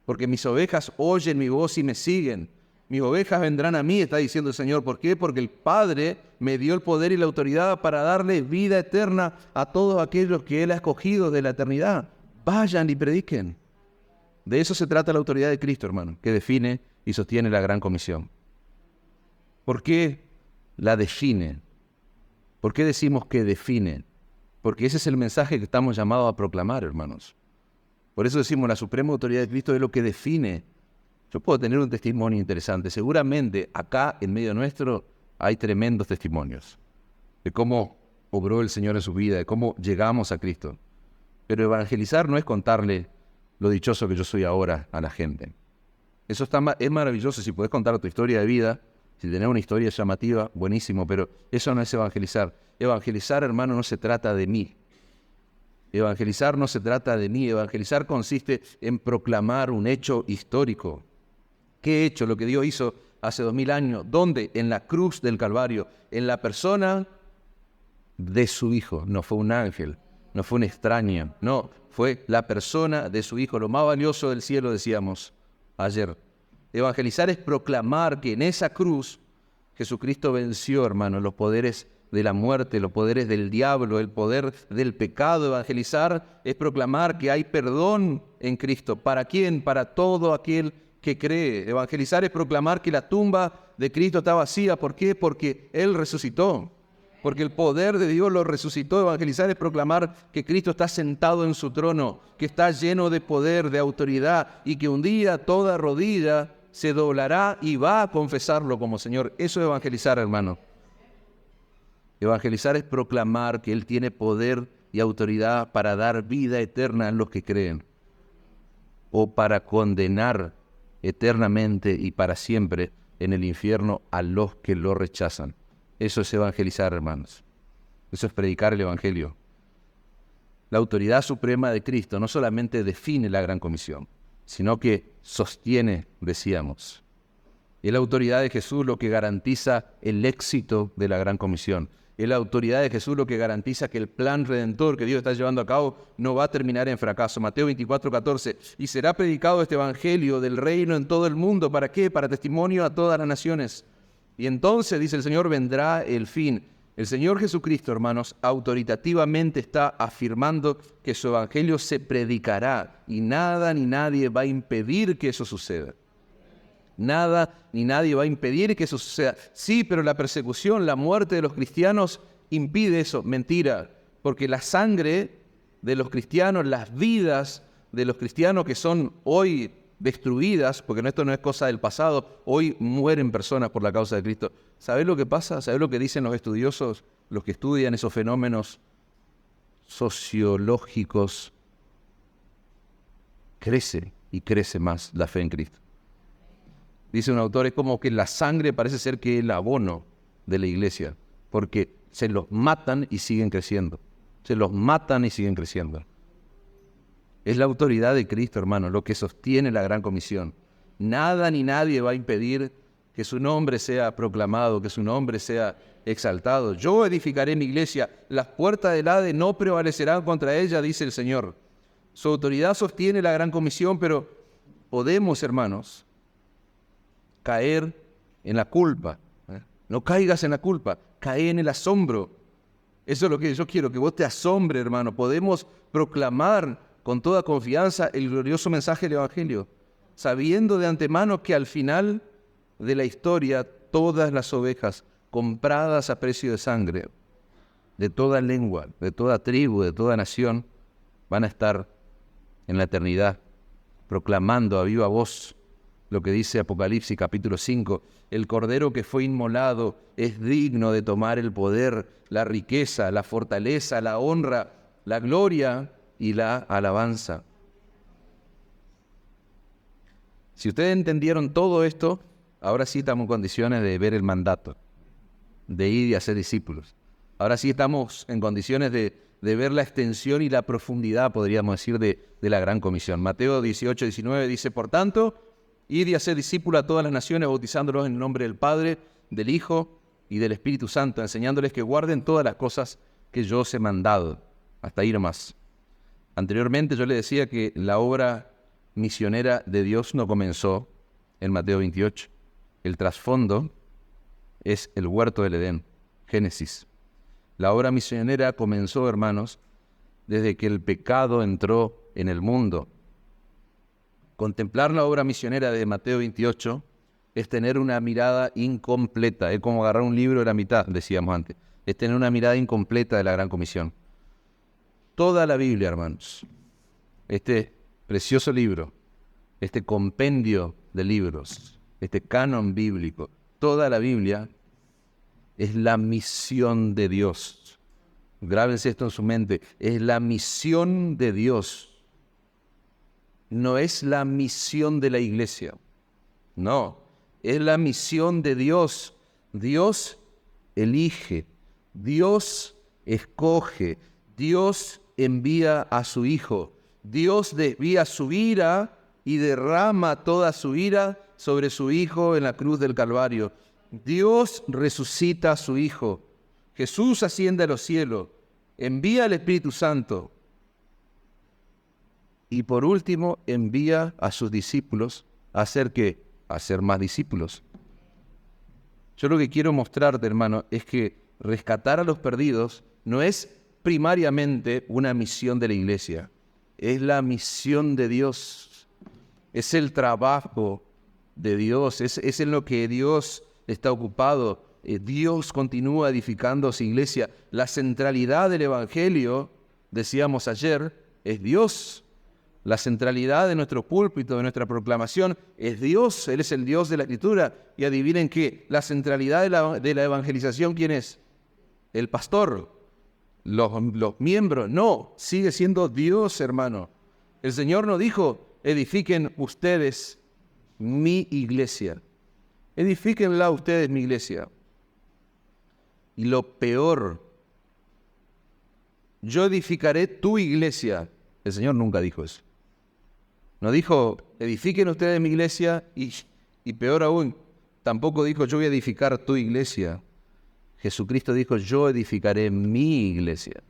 porque mis ovejas oyen mi voz y me siguen. Mis ovejas vendrán a mí, está diciendo el Señor. ¿Por qué? Porque el Padre me dio el poder y la autoridad para darle vida eterna a todos aquellos que Él ha escogido de la eternidad. Vayan y prediquen. De eso se trata la autoridad de Cristo, hermano, que define y sostiene la Gran Comisión. ¿Por qué la define? ¿Por qué decimos que define? Porque ese es el mensaje que estamos llamados a proclamar, hermanos. Por eso decimos la suprema autoridad de Cristo es lo que define. Yo puedo tener un testimonio interesante. Seguramente acá en medio nuestro hay tremendos testimonios de cómo obró el Señor en su vida, de cómo llegamos a Cristo. Pero evangelizar no es contarle lo dichoso que yo soy ahora a la gente. Eso es maravilloso si podés contar tu historia de vida, si tenés una historia llamativa, buenísimo, pero eso no es evangelizar. Evangelizar, hermano, no se trata de mí. Evangelizar no se trata de mí. Evangelizar consiste en proclamar un hecho histórico. ¿Qué hecho? Lo que Dios hizo hace 2000 años. ¿Dónde? En la cruz del Calvario. En la persona de su Hijo. No fue un ángel, no fue un extraño. No, fue la persona de su Hijo. Lo más valioso del cielo, decíamos ayer. Evangelizar es proclamar que en esa cruz Jesucristo venció, hermano, los poderes de la muerte, los poderes del diablo, el poder del pecado. Evangelizar es proclamar que hay perdón en Cristo. ¿Para quién? Para todo aquel que cree. Evangelizar es proclamar que la tumba de Cristo está vacía. ¿Por qué? Porque Él resucitó. Porque el poder de Dios lo resucitó. Evangelizar es proclamar que Cristo está sentado en su trono, que está lleno de poder, de autoridad, y que un día toda rodilla se doblará y va a confesarlo como Señor. Eso es evangelizar, hermano. Evangelizar es proclamar que Él tiene poder y autoridad para dar vida eterna a los que creen, o para condenar eternamente y para siempre en el infierno a los que lo rechazan. Eso es evangelizar, hermanos. Eso es predicar el Evangelio. La autoridad suprema de Cristo no solamente define la gran comisión, sino que sostiene, decíamos. Es la autoridad de Jesús lo que garantiza el éxito de la gran comisión. Es la autoridad de Jesús lo que garantiza que el plan redentor que Dios está llevando a cabo no va a terminar en fracaso. Mateo 24:14. Y será predicado este evangelio del reino en todo el mundo. ¿Para qué? Para testimonio a todas las naciones. Y entonces, dice el Señor, vendrá el fin. El Señor Jesucristo, hermanos, autoritativamente está afirmando que su evangelio se predicará y nada ni nadie va a impedir que eso suceda. Nada ni nadie va a impedir que eso suceda. Sí, pero la persecución, la muerte de los cristianos impide eso. Mentira, porque la sangre de los cristianos, las vidas de los cristianos que son hoy destruidas, porque esto no es cosa del pasado, hoy mueren personas por la causa de Cristo. ¿Sabés lo que pasa? ¿Sabés lo que dicen los estudiosos, los que estudian esos fenómenos sociológicos? Crece y crece más la fe en Cristo. Dice un autor, es como que la sangre parece ser que es el abono de la iglesia, porque se los matan y siguen creciendo. Se los matan y siguen creciendo. Es la autoridad de Cristo, hermano, lo que sostiene la gran comisión. Nada ni nadie va a impedir que su nombre sea proclamado, que su nombre sea exaltado. Yo edificaré mi iglesia, las puertas del Hades no prevalecerán contra ella, dice el Señor. Su autoridad sostiene la gran comisión, pero podemos, hermanos, caer en la culpa. No caigas en la culpa, cae en el asombro. Eso es lo que yo quiero, que vos te asombre, hermano. Podemos proclamar con toda confianza el glorioso mensaje del Evangelio, sabiendo de antemano que al final de la historia todas las ovejas compradas a precio de sangre, de toda lengua, de toda tribu, de toda nación, van a estar en la eternidad proclamando a viva voz lo que dice Apocalipsis capítulo 5, el Cordero que fue inmolado es digno de tomar el poder, la riqueza, la fortaleza, la honra, la gloria y la alabanza. Si ustedes entendieron todo esto, ahora sí estamos en condiciones de ver el mandato, de ir y hacer discípulos. Ahora sí estamos en condiciones de ver la extensión y la profundidad, podríamos decir, de la gran comisión. Mateo 18:19 dice, por tanto, id y hacer discípulos a todas las naciones, bautizándolos en el nombre del Padre, del Hijo y del Espíritu Santo, enseñándoles que guarden todas las cosas que yo os he mandado. Hasta ahí nomás. Anteriormente yo le decía que la obra misionera de Dios no comenzó en Mateo 28. El trasfondo es el huerto del Edén, Génesis. La obra misionera comenzó, hermanos, desde que el pecado entró en el mundo. Contemplar la obra misionera de Mateo 28 es tener una mirada incompleta. Es como agarrar un libro de la mitad, decíamos antes. Es tener una mirada incompleta de la gran comisión. Toda la Biblia, hermanos, este precioso libro, este compendio de libros, este canon bíblico, toda la Biblia es la misión de Dios. Grábense esto en su mente. Es la misión de Dios. No es la misión de la iglesia. No, es la misión de Dios. Dios elige, Dios escoge, Dios envía a su Hijo. Dios desvía su ira y derrama toda su ira sobre su Hijo en la cruz del Calvario. Dios resucita a su Hijo. Jesús asciende a los cielos. Envía al Espíritu Santo. Y por último, envía a sus discípulos a hacer ¿qué? A hacer más discípulos. Yo lo que quiero mostrarte, hermano, es que rescatar a los perdidos no es primariamente una misión de la iglesia. Es la misión de Dios. Es el trabajo de Dios. Es en lo que Dios está ocupado. Dios continúa edificando su iglesia. La centralidad del Evangelio, decíamos ayer, es Dios. La centralidad de nuestro púlpito, de nuestra proclamación, es Dios. Él es el Dios de la Escritura. Y adivinen qué, la centralidad de la evangelización, ¿quién es? El pastor, los miembros. No, sigue siendo Dios, hermano. El Señor nos dijo, edifiquen ustedes mi iglesia. Edifíquenla ustedes mi iglesia. Y lo peor, yo edificaré tu iglesia. El Señor nunca dijo eso. No dijo, edifiquen ustedes mi iglesia y peor aún, tampoco dijo, yo voy a edificar tu iglesia. Jesucristo dijo, yo edificaré mi iglesia.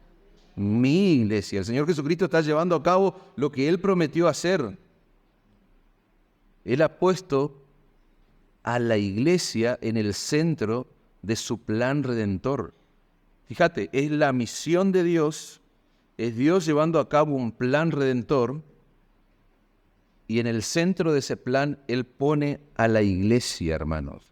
Mi iglesia. El Señor Jesucristo está llevando a cabo lo que Él prometió hacer. Él ha puesto a la iglesia en el centro de su plan redentor. Fíjate, es la misión de Dios, es Dios llevando a cabo un plan redentor, y en el centro de ese plan Él pone a la iglesia, hermanos.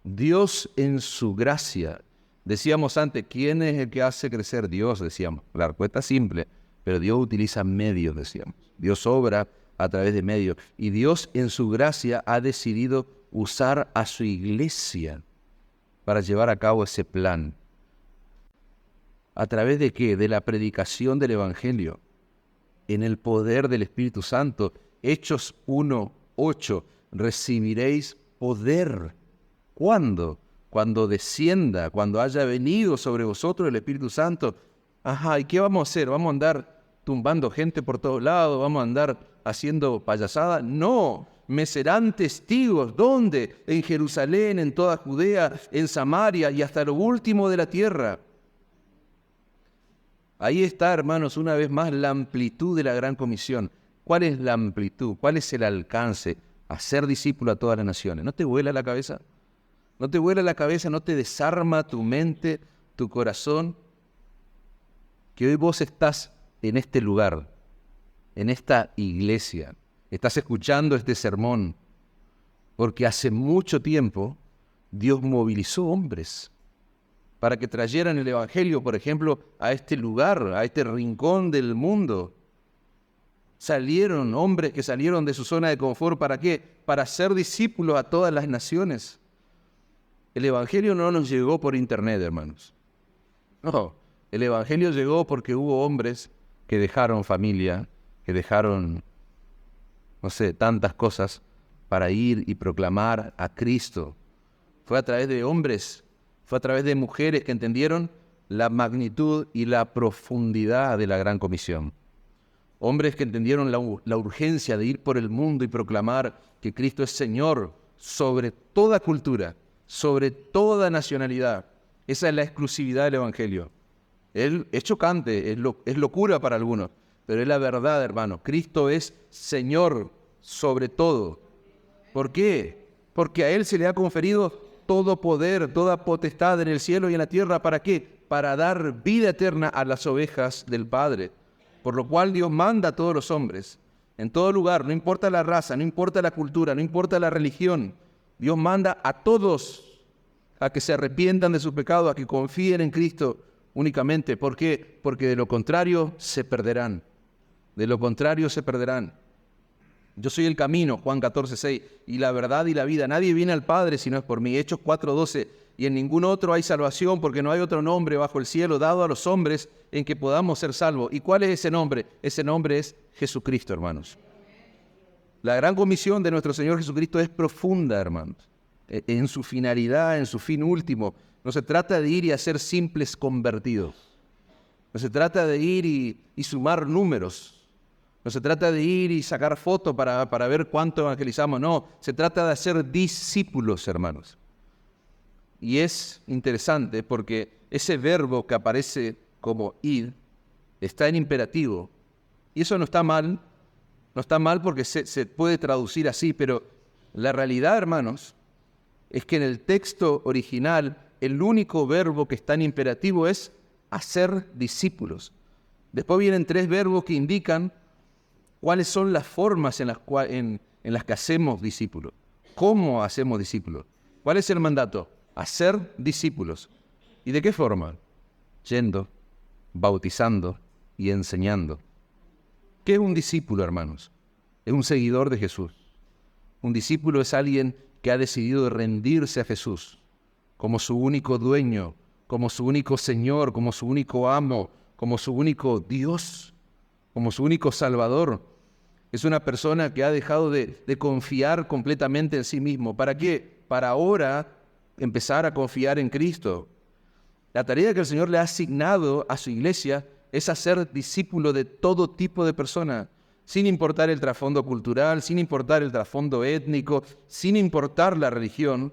Dios en su gracia. Decíamos antes, ¿quién es el que hace crecer? Dios, decíamos. La respuesta es simple, pero Dios utiliza medios, decíamos. Dios obra a través de medios. Y Dios en su gracia ha decidido usar a su iglesia para llevar a cabo ese plan. ¿A través de qué? De la predicación del Evangelio, en el poder del Espíritu Santo. Hechos 1:8, recibiréis poder. ¿Cuándo? Cuando descienda, cuando haya venido sobre vosotros el Espíritu Santo. Ajá, ¿y qué vamos a hacer? ¿Vamos a andar tumbando gente por todos lados? ¿Vamos a andar haciendo payasada? No, me serán testigos. ¿Dónde? En Jerusalén, en toda Judea, en Samaria y hasta lo último de la tierra. Ahí está, hermanos, una vez más la amplitud de la gran comisión. ¿Cuál es la amplitud? ¿Cuál es el alcance? Hacer discípulo a todas las naciones. ¿No te vuela la cabeza? ¿No te vuela la cabeza? ¿No te desarma tu mente, tu corazón? Que hoy vos estás en este lugar, en esta iglesia, estás escuchando este sermón, porque hace mucho tiempo Dios movilizó hombres para que trajeran el Evangelio, por ejemplo, a este lugar, a este rincón del mundo. Salieron hombres que salieron de su zona de confort, ¿para qué? Para ser discípulos a todas las naciones. El Evangelio no nos llegó por internet, hermanos. No, el Evangelio llegó porque hubo hombres que dejaron familia, que dejaron, no sé, tantas cosas para ir y proclamar a Cristo. Fue a través de hombres, fue a través de mujeres que entendieron la magnitud y la profundidad de la gran comisión. Hombres que entendieron la urgencia de ir por el mundo y proclamar que Cristo es Señor sobre toda cultura, sobre toda nacionalidad. Esa es la exclusividad del Evangelio. Él es chocante, es locura para algunos, pero es la verdad, hermano. Cristo es Señor sobre todo. ¿Por qué? Porque a Él se le ha conferido todo poder, toda potestad en el cielo y en la tierra. ¿Para qué? Para dar vida eterna a las ovejas del Padre. Por lo cual Dios manda a todos los hombres, en todo lugar, no importa la raza, no importa la cultura, no importa la religión. Dios manda a todos a que se arrepientan de sus pecados, a que confíen en Cristo únicamente. ¿Por qué? Porque de lo contrario se perderán. De lo contrario se perderán. Yo soy el camino, Juan 14:6, y la verdad y la vida. Nadie viene al Padre si no es por mí. Hechos 4:12, y en ningún otro hay salvación, porque no hay otro nombre bajo el cielo dado a los hombres en que podamos ser salvos. ¿Y cuál es ese nombre? Ese nombre es Jesucristo, hermanos. La gran comisión de nuestro Señor Jesucristo es profunda, hermanos, en su finalidad, en su fin último. No se trata de ir y hacer simples convertidos. No se trata de ir y sumar números. No se trata de ir y sacar fotos para ver cuánto evangelizamos. No, se trata de hacer discípulos, hermanos. Y es interesante porque ese verbo que aparece como ir está en imperativo. Y eso no está mal. No está mal porque se puede traducir así, pero la realidad, hermanos, es que en el texto original el único verbo que está en imperativo es hacer discípulos. Después vienen 3 verbos que indican cuáles son las formas en las que hacemos discípulos. ¿Cómo hacemos discípulos? ¿Cuál es el mandato? Hacer discípulos. ¿Y de qué forma? Yendo, bautizando y enseñando. ¿Qué es un discípulo, hermanos? Es un seguidor de Jesús. Un discípulo es alguien que ha decidido rendirse a Jesús como su único dueño, como su único Señor, como su único amo, como su único Dios, como su único Salvador. Es una persona que ha dejado de confiar completamente en sí mismo. ¿Para qué? Para ahora empezar a confiar en Cristo. La tarea que el Señor le ha asignado a su iglesia es hacer discípulo de todo tipo de personas, sin importar el trasfondo cultural, sin importar el trasfondo étnico, sin importar la religión.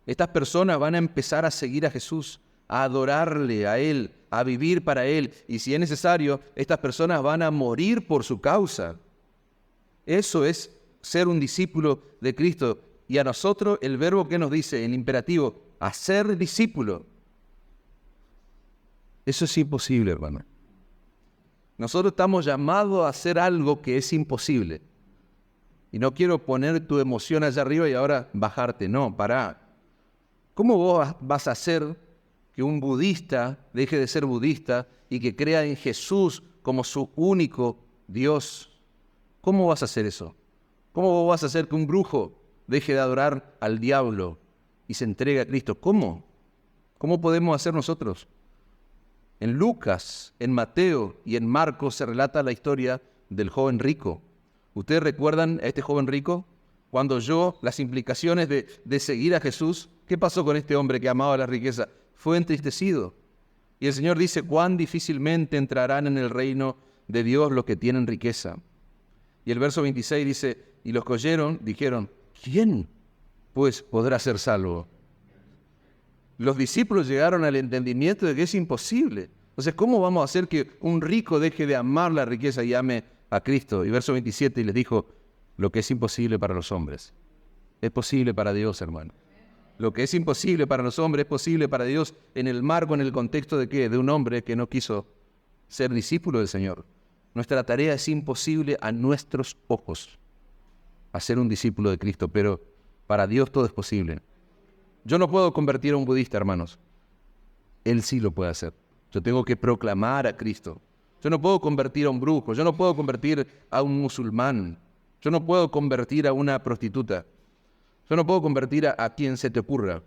Estas personas van a empezar a seguir a Jesús, a adorarle a Él, a vivir para Él. Y si es necesario, estas personas van a morir por su causa. Eso es ser un discípulo de Cristo. Y a nosotros el verbo que nos dice, el imperativo, hacer discípulo. Eso es imposible, hermano. Nosotros estamos llamados a hacer algo que es imposible. Y no quiero poner tu emoción allá arriba y ahora bajarte. No, pará. ¿Cómo vos vas a hacer que un budista deje de ser budista y que crea en Jesús como su único Dios? ¿Cómo vas a hacer eso? ¿Cómo vos vas a hacer que un brujo deje de adorar al diablo y se entregue a Cristo? ¿Cómo? ¿Cómo podemos hacer nosotros? En Lucas, en Mateo y en Marcos se relata la historia del joven rico. ¿Ustedes recuerdan a este joven rico? Cuando oyó las implicaciones de seguir a Jesús, ¿qué pasó con este hombre que amaba la riqueza? Fue entristecido. Y el Señor dice, cuán difícilmente entrarán en el reino de Dios los que tienen riqueza. Y el verso 26 dice, y los que oyeron dijeron, ¿quién pues podrá ser salvo? Los discípulos llegaron al entendimiento de que es imposible. Entonces, ¿cómo vamos a hacer que un rico deje de amar la riqueza y ame a Cristo? Y verso 27 les dijo, lo que es imposible para los hombres, es posible para Dios, hermano. Lo que es imposible para los hombres es posible para Dios en el marco, en el contexto de ¿qué? De un hombre que no quiso ser discípulo del Señor. Nuestra tarea es imposible a nuestros ojos, hacer un discípulo de Cristo, pero para Dios todo es posible. Yo no puedo convertir a un budista, hermanos. Él sí lo puede hacer. Yo tengo que proclamar a Cristo. Yo no puedo convertir a un brujo. Yo no puedo convertir a un musulmán. Yo no puedo convertir a una prostituta. Yo no puedo convertir a quien se te ocurra.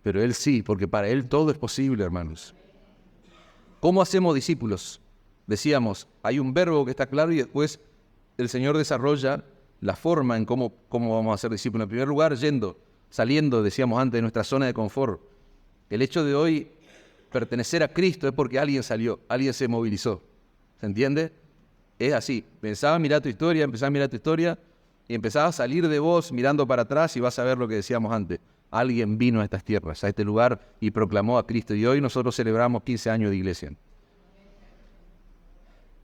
Pero Él sí, porque para Él todo es posible, hermanos. ¿Cómo hacemos discípulos? Decíamos, hay un verbo que está claro y después el Señor desarrolla la forma en cómo vamos a ser discípulos. En primer lugar, saliendo, decíamos antes, de nuestra zona de confort. El hecho de hoy pertenecer a Cristo es porque alguien salió, alguien se movilizó. ¿Se entiende? Es así. Empezaba a mirar tu historia y empezaba a salir de vos mirando para atrás y vas a ver lo que decíamos antes. Alguien vino a estas tierras, a este lugar y proclamó a Cristo. Y hoy nosotros celebramos 15 años de iglesia.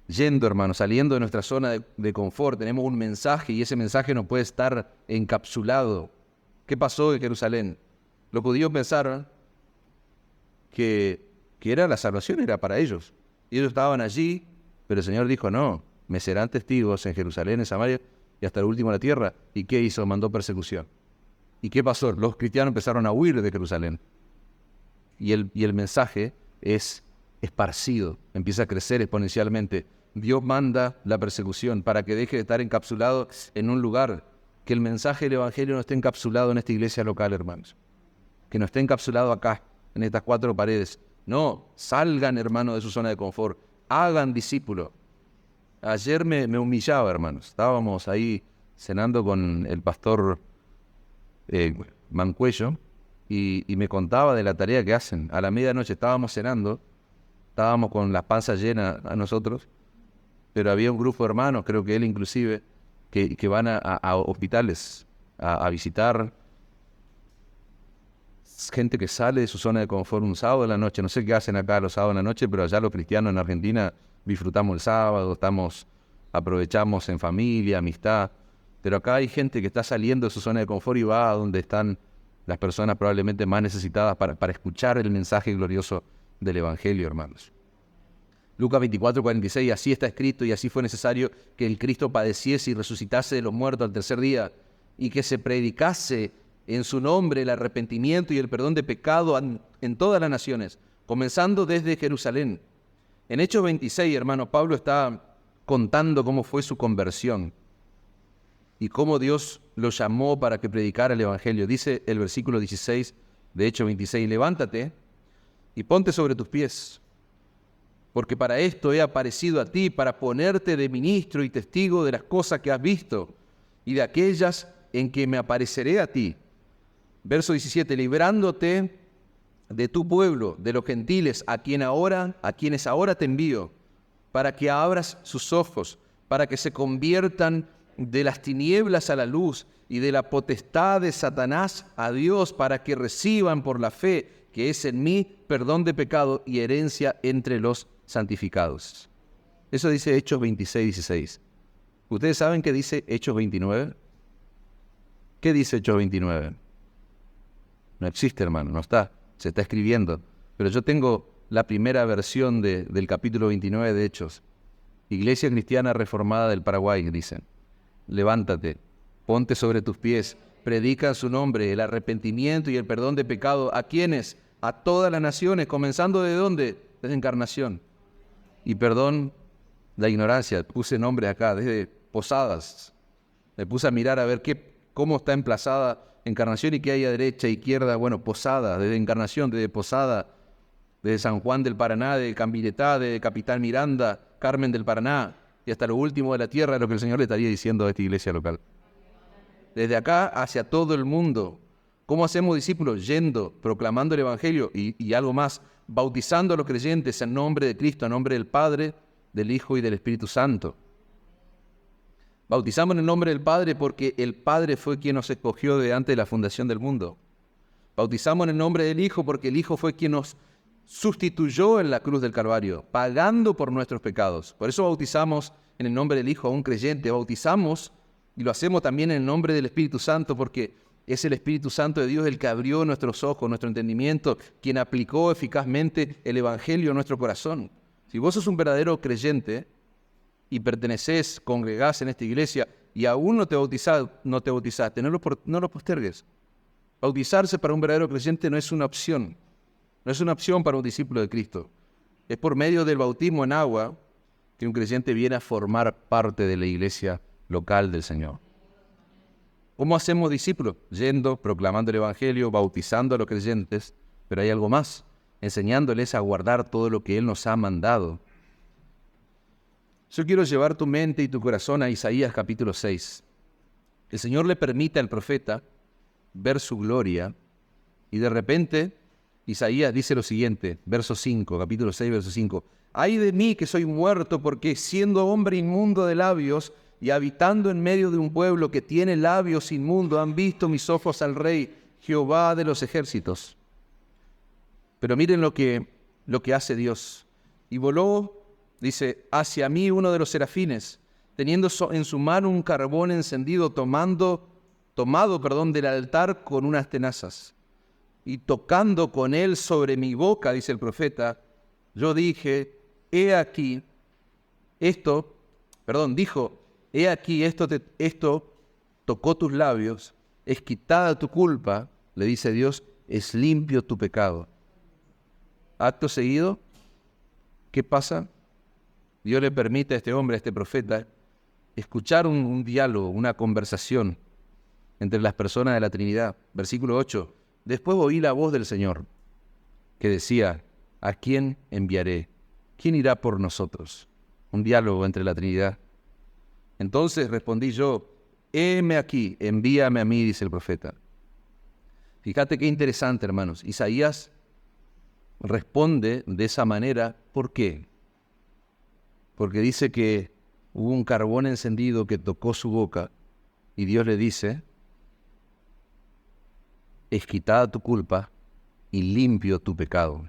Yendo, hermanos, saliendo de nuestra zona de confort, tenemos un mensaje y ese mensaje no puede estar encapsulado. ¿Qué pasó en Jerusalén? Los judíos pensaron que era la salvación, era para ellos. Y ellos estaban allí, pero el Señor dijo, no, me serán testigos en Jerusalén, en Samaria y hasta el último de la tierra. ¿Y qué hizo? Mandó persecución. ¿Y qué pasó? Los cristianos empezaron a huir de Jerusalén. Y el mensaje es esparcido, empieza a crecer exponencialmente. Dios manda la persecución para que deje de estar encapsulado en un lugar. Que el mensaje del Evangelio no esté encapsulado en esta iglesia local, hermanos. Que no esté encapsulado acá, en estas 4 paredes. No, salgan, hermanos, de su zona de confort. Hagan discípulos. Ayer me humillaba, hermanos. Estábamos ahí cenando con el pastor Mancuello y me contaba de la tarea que hacen. A la medianoche estábamos cenando, estábamos con las panzas llenas a nosotros, pero había un grupo de hermanos, creo que él inclusive, que van a hospitales a visitar gente que sale de su zona de confort un sábado en la noche. No sé qué hacen acá los sábados en la noche, pero allá los cristianos en Argentina disfrutamos el sábado, aprovechamos en familia, amistad. Pero acá hay gente que está saliendo de su zona de confort y va a donde están las personas probablemente más necesitadas para escuchar el mensaje glorioso del Evangelio, hermanos. Lucas 24:46, así está escrito y así fue necesario que el Cristo padeciese y resucitase de los muertos al tercer día y que se predicase en su nombre el arrepentimiento y el perdón de pecado en todas las naciones, comenzando desde Jerusalén. En Hechos 26, hermano, Pablo está contando cómo fue su conversión y cómo Dios lo llamó para que predicara el Evangelio. Dice el versículo 16 de Hechos 26, levántate y ponte sobre tus pies, porque para esto he aparecido a ti, para ponerte de ministro y testigo de las cosas que has visto y de aquellas en que me apareceré a ti. Verso 17, librándote de tu pueblo, de los gentiles, a quienes ahora te envío, para que abras sus ojos, para que se conviertan de las tinieblas a la luz y de la potestad de Satanás a Dios, para que reciban por la fe que es en mí perdón de pecado y herencia entre los santificados. Eso dice Hechos 26, 16. ¿Ustedes saben qué dice Hechos 29? ¿Qué dice Hechos 29? No existe, hermano, no está. Se está escribiendo. Pero yo tengo la primera versión del capítulo 29 de Hechos. Iglesia Cristiana Reformada del Paraguay, dicen. Levántate, ponte sobre tus pies, predica en su nombre el arrepentimiento y el perdón de pecado. ¿A quiénes? A todas las naciones, comenzando ¿de dónde? Desde Encarnación. Y perdón la ignorancia, puse nombres acá, desde Posadas. Me puse a mirar a ver cómo está emplazada Encarnación y qué hay a derecha, izquierda. Bueno, Posadas, desde Encarnación, desde Posada, desde San Juan del Paraná, de Cambiretá, de Capitán Miranda, Carmen del Paraná, y hasta lo último de la tierra, lo que el Señor le estaría diciendo a esta iglesia local. Desde acá hacia todo el mundo. ¿Cómo hacemos discípulos? Yendo, proclamando el Evangelio y algo más, bautizando a los creyentes en nombre de Cristo, en nombre del Padre, del Hijo y del Espíritu Santo. Bautizamos en el nombre del Padre porque el Padre fue quien nos escogió de antes de la fundación del mundo. Bautizamos en el nombre del Hijo porque el Hijo fue quien nos sustituyó en la cruz del Calvario, pagando por nuestros pecados. Por eso bautizamos en el nombre del Hijo a un creyente. Bautizamos y lo hacemos también en el nombre del Espíritu Santo porque es el Espíritu Santo de Dios el que abrió nuestros ojos, nuestro entendimiento, quien aplicó eficazmente el Evangelio a nuestro corazón. Si vos sos un verdadero creyente y pertenecés, congregás en esta iglesia y aún no te bautizaste, no lo postergues. Bautizarse para un verdadero creyente no es una opción. No es una opción para un discípulo de Cristo. Es por medio del bautismo en agua que un creyente viene a formar parte de la iglesia local del Señor. ¿Cómo hacemos discípulos? Yendo, proclamando el Evangelio, bautizando a los creyentes, pero hay algo más, enseñándoles a guardar todo lo que Él nos ha mandado. Yo quiero llevar tu mente y tu corazón a Isaías capítulo 6. El Señor le permite al profeta ver su gloria y de repente Isaías dice lo siguiente, verso 5, capítulo 6, verso 5. ¡Ay de mí que soy muerto, porque siendo hombre inmundo de labios y habitando en medio de un pueblo que tiene labios inmundos, han visto mis ojos al Rey, Jehová de los ejércitos! Pero miren lo que hace Dios. Y voló, dice, hacia mí uno de los serafines, teniendo en su mano un carbón encendido, tomado del altar con unas tenazas. Y tocando con él sobre mi boca, dice el profeta, yo dije, he aquí, esto tocó tus labios, es quitada tu culpa, le dice Dios, es limpio tu pecado. Acto seguido, ¿qué pasa? Dios le permite a este hombre, a este profeta, escuchar un diálogo, una conversación entre las personas de la Trinidad. Versículo 8. Después oí la voz del Señor, que decía, ¿a quién enviaré? ¿Quién irá por nosotros? Un diálogo entre la Trinidad. Entonces respondí yo, heme aquí, envíame a mí, dice el profeta. Fíjate qué interesante, hermanos. Isaías responde de esa manera. ¿Por qué? Porque dice que hubo un carbón encendido que tocó su boca y Dios le dice, es quitada tu culpa y limpio tu pecado.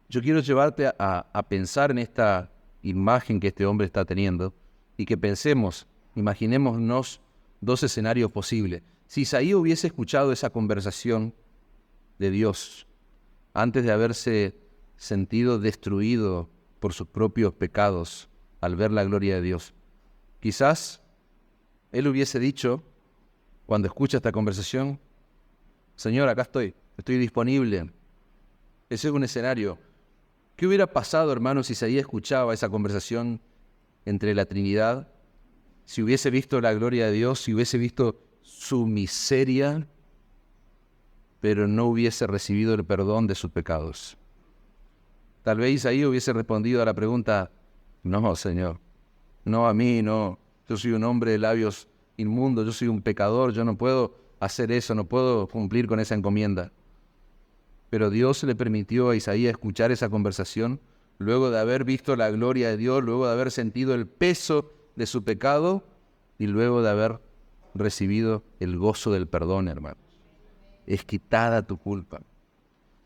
Yo quiero llevarte a pensar en esta imagen que este hombre está teniendo y que pensemos, imaginémonos dos escenarios posibles. Si Isaías hubiese escuchado esa conversación de Dios antes de haberse sentido destruido por sus propios pecados al ver la gloria de Dios, quizás él hubiese dicho, cuando escucha esta conversación, Señor, acá estoy disponible. Ese es un escenario. ¿Qué hubiera pasado, hermanos, si Isaías escuchaba esa conversación entre la Trinidad? Si hubiese visto la gloria de Dios, si hubiese visto su miseria, pero no hubiese recibido el perdón de sus pecados. Tal vez Isaías hubiese respondido a la pregunta, no, Señor, no a mí, no. Yo soy un hombre de labios inmundos, yo soy un pecador, yo no puedo hacer eso, no puedo cumplir con esa encomienda. Pero Dios le permitió a Isaías escuchar esa conversación luego de haber visto la gloria de Dios, luego de haber sentido el peso de su pecado y luego de haber recibido el gozo del perdón, hermano. Es quitada tu culpa.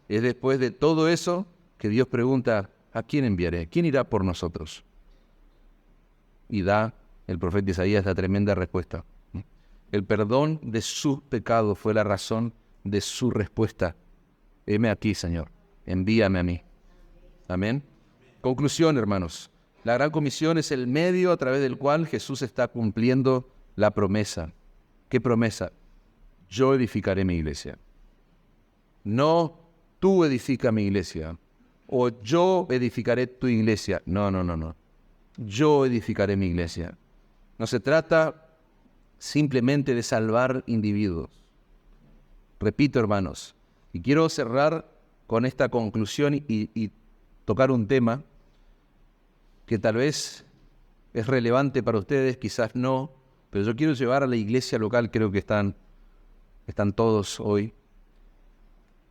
Es después de todo eso que Dios pregunta, ¿a quién enviaré? ¿Quién irá por nosotros? Y da el profeta Isaías esta tremenda respuesta. El perdón de sus pecados fue la razón de su respuesta. Heme aquí, Señor, envíame a mí. Amén. Conclusión, hermanos. La Gran Comisión es el medio a través del cual Jesús está cumpliendo la promesa. ¿Qué promesa? Yo edificaré mi iglesia. No tú edifica mi iglesia. O yo edificaré tu iglesia. No. Yo edificaré mi iglesia. No se trata simplemente de salvar individuos. Repito, hermanos, y quiero cerrar con esta conclusión y tocar un tema que tal vez es relevante para ustedes, quizás no, pero yo quiero llevar a la iglesia local, creo que están todos hoy,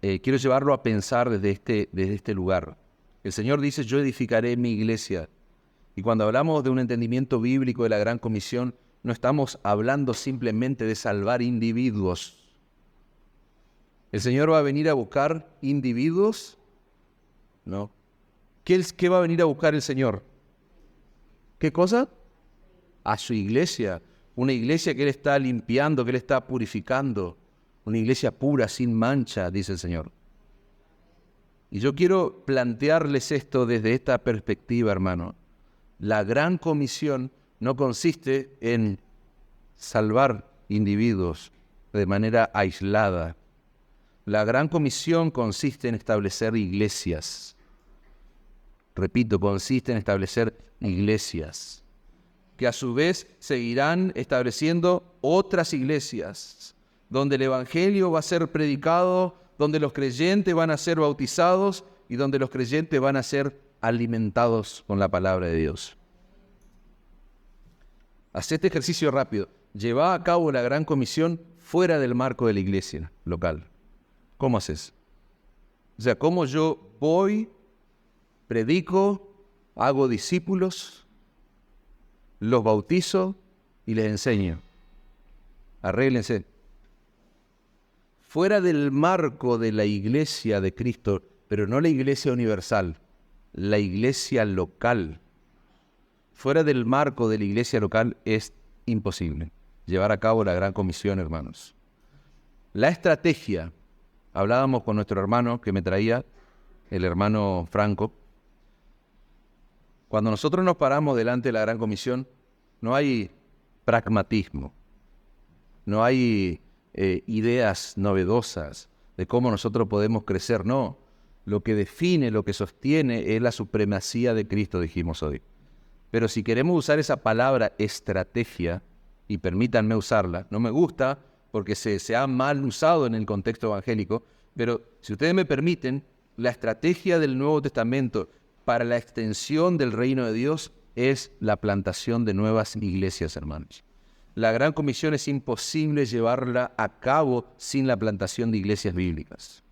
quiero llevarlo a pensar desde este lugar. El Señor dice, yo edificaré mi iglesia. Y cuando hablamos de un entendimiento bíblico de la Gran Comisión, no estamos hablando simplemente de salvar individuos. ¿El Señor va a venir a buscar individuos? No. ¿Qué va a venir a buscar el Señor? ¿Qué cosa? A su iglesia. Una iglesia que Él está limpiando, que Él está purificando. Una iglesia pura, sin mancha, dice el Señor. Y yo quiero plantearles esto desde esta perspectiva, hermano. La Gran Comisión no consiste en salvar individuos de manera aislada. La Gran Comisión consiste en establecer iglesias. Repito, consiste en establecer iglesias, que a su vez seguirán estableciendo otras iglesias, donde el Evangelio va a ser predicado, donde los creyentes van a ser bautizados y donde los creyentes van a ser alimentados con la palabra de Dios. Haz este ejercicio rápido. Lleva a cabo la Gran Comisión fuera del marco de la iglesia local. ¿Cómo haces? O sea, ¿cómo yo voy, predico, hago discípulos, los bautizo y les enseño? Arréglense. Fuera del marco de la iglesia de Cristo, pero no la iglesia universal, la iglesia local. Fuera del marco de la iglesia local es imposible llevar a cabo la Gran Comisión, hermanos. La estrategia, hablábamos con nuestro hermano que me traía, el hermano Franco. Cuando nosotros nos paramos delante de la Gran Comisión, no hay pragmatismo, no hay ideas novedosas de cómo nosotros podemos crecer, no. Lo que define, lo que sostiene es la supremacía de Cristo, dijimos hoy. Pero si queremos usar esa palabra estrategia, y permítanme usarla, no me gusta porque se ha mal usado en el contexto evangélico, pero si ustedes me permiten, la estrategia del Nuevo Testamento para la extensión del reino de Dios es la plantación de nuevas iglesias, hermanos. La Gran Comisión es imposible llevarla a cabo sin la plantación de iglesias bíblicas.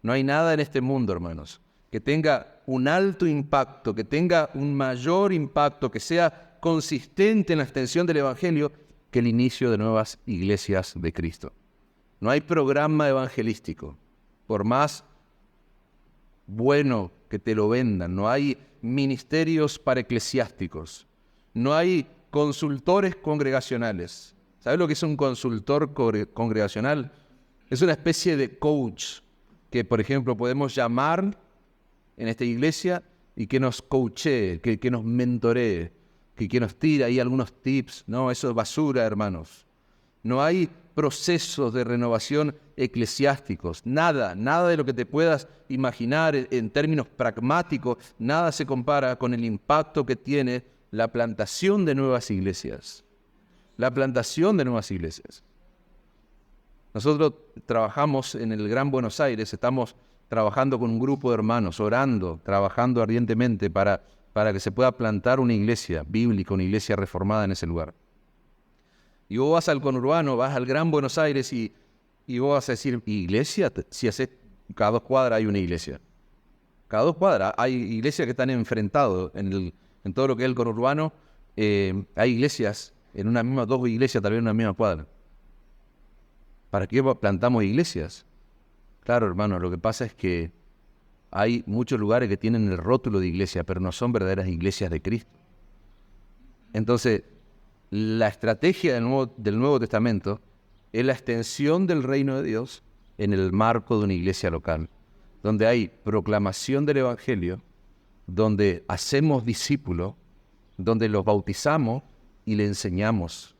No hay nada en este mundo, hermanos, que tenga un alto impacto, que tenga un mayor impacto, que sea consistente en la extensión del Evangelio que el inicio de nuevas iglesias de Cristo. No hay programa evangelístico, por más bueno que te lo vendan, no hay ministerios para eclesiásticos, no hay consultores congregacionales. ¿Sabes lo que es un consultor congregacional? Es una especie de coach que, por ejemplo, podemos llamar en esta iglesia y que nos coachee, que nos mentoree, que nos tire ahí algunos tips. No, eso es basura, hermanos. No hay procesos de renovación eclesiásticos, nada de lo que te puedas imaginar en términos pragmáticos, nada se compara con el impacto que tiene la plantación de nuevas iglesias. La plantación de nuevas iglesias. Nosotros trabajamos en el Gran Buenos Aires, estamos trabajando con un grupo de hermanos, orando, trabajando ardientemente para que se pueda plantar una iglesia bíblica, una iglesia reformada en ese lugar. Y vos vas al conurbano, vas al Gran Buenos Aires y vos vas a decir, ¿iglesia? Si haces Cada 2 cuadras hay una iglesia. Cada 2 cuadras hay iglesias que están enfrentados en todo lo que es el conurbano. Hay iglesias, dos iglesias tal vez en una misma cuadra. ¿Para qué plantamos iglesias? Claro, hermano, lo que pasa es que hay muchos lugares que tienen el rótulo de iglesia, pero no son verdaderas iglesias de Cristo. Entonces, la estrategia del Nuevo Testamento es la extensión del reino de Dios en el marco de una iglesia local, donde hay proclamación del Evangelio, donde hacemos discípulos, donde los bautizamos y le enseñamos,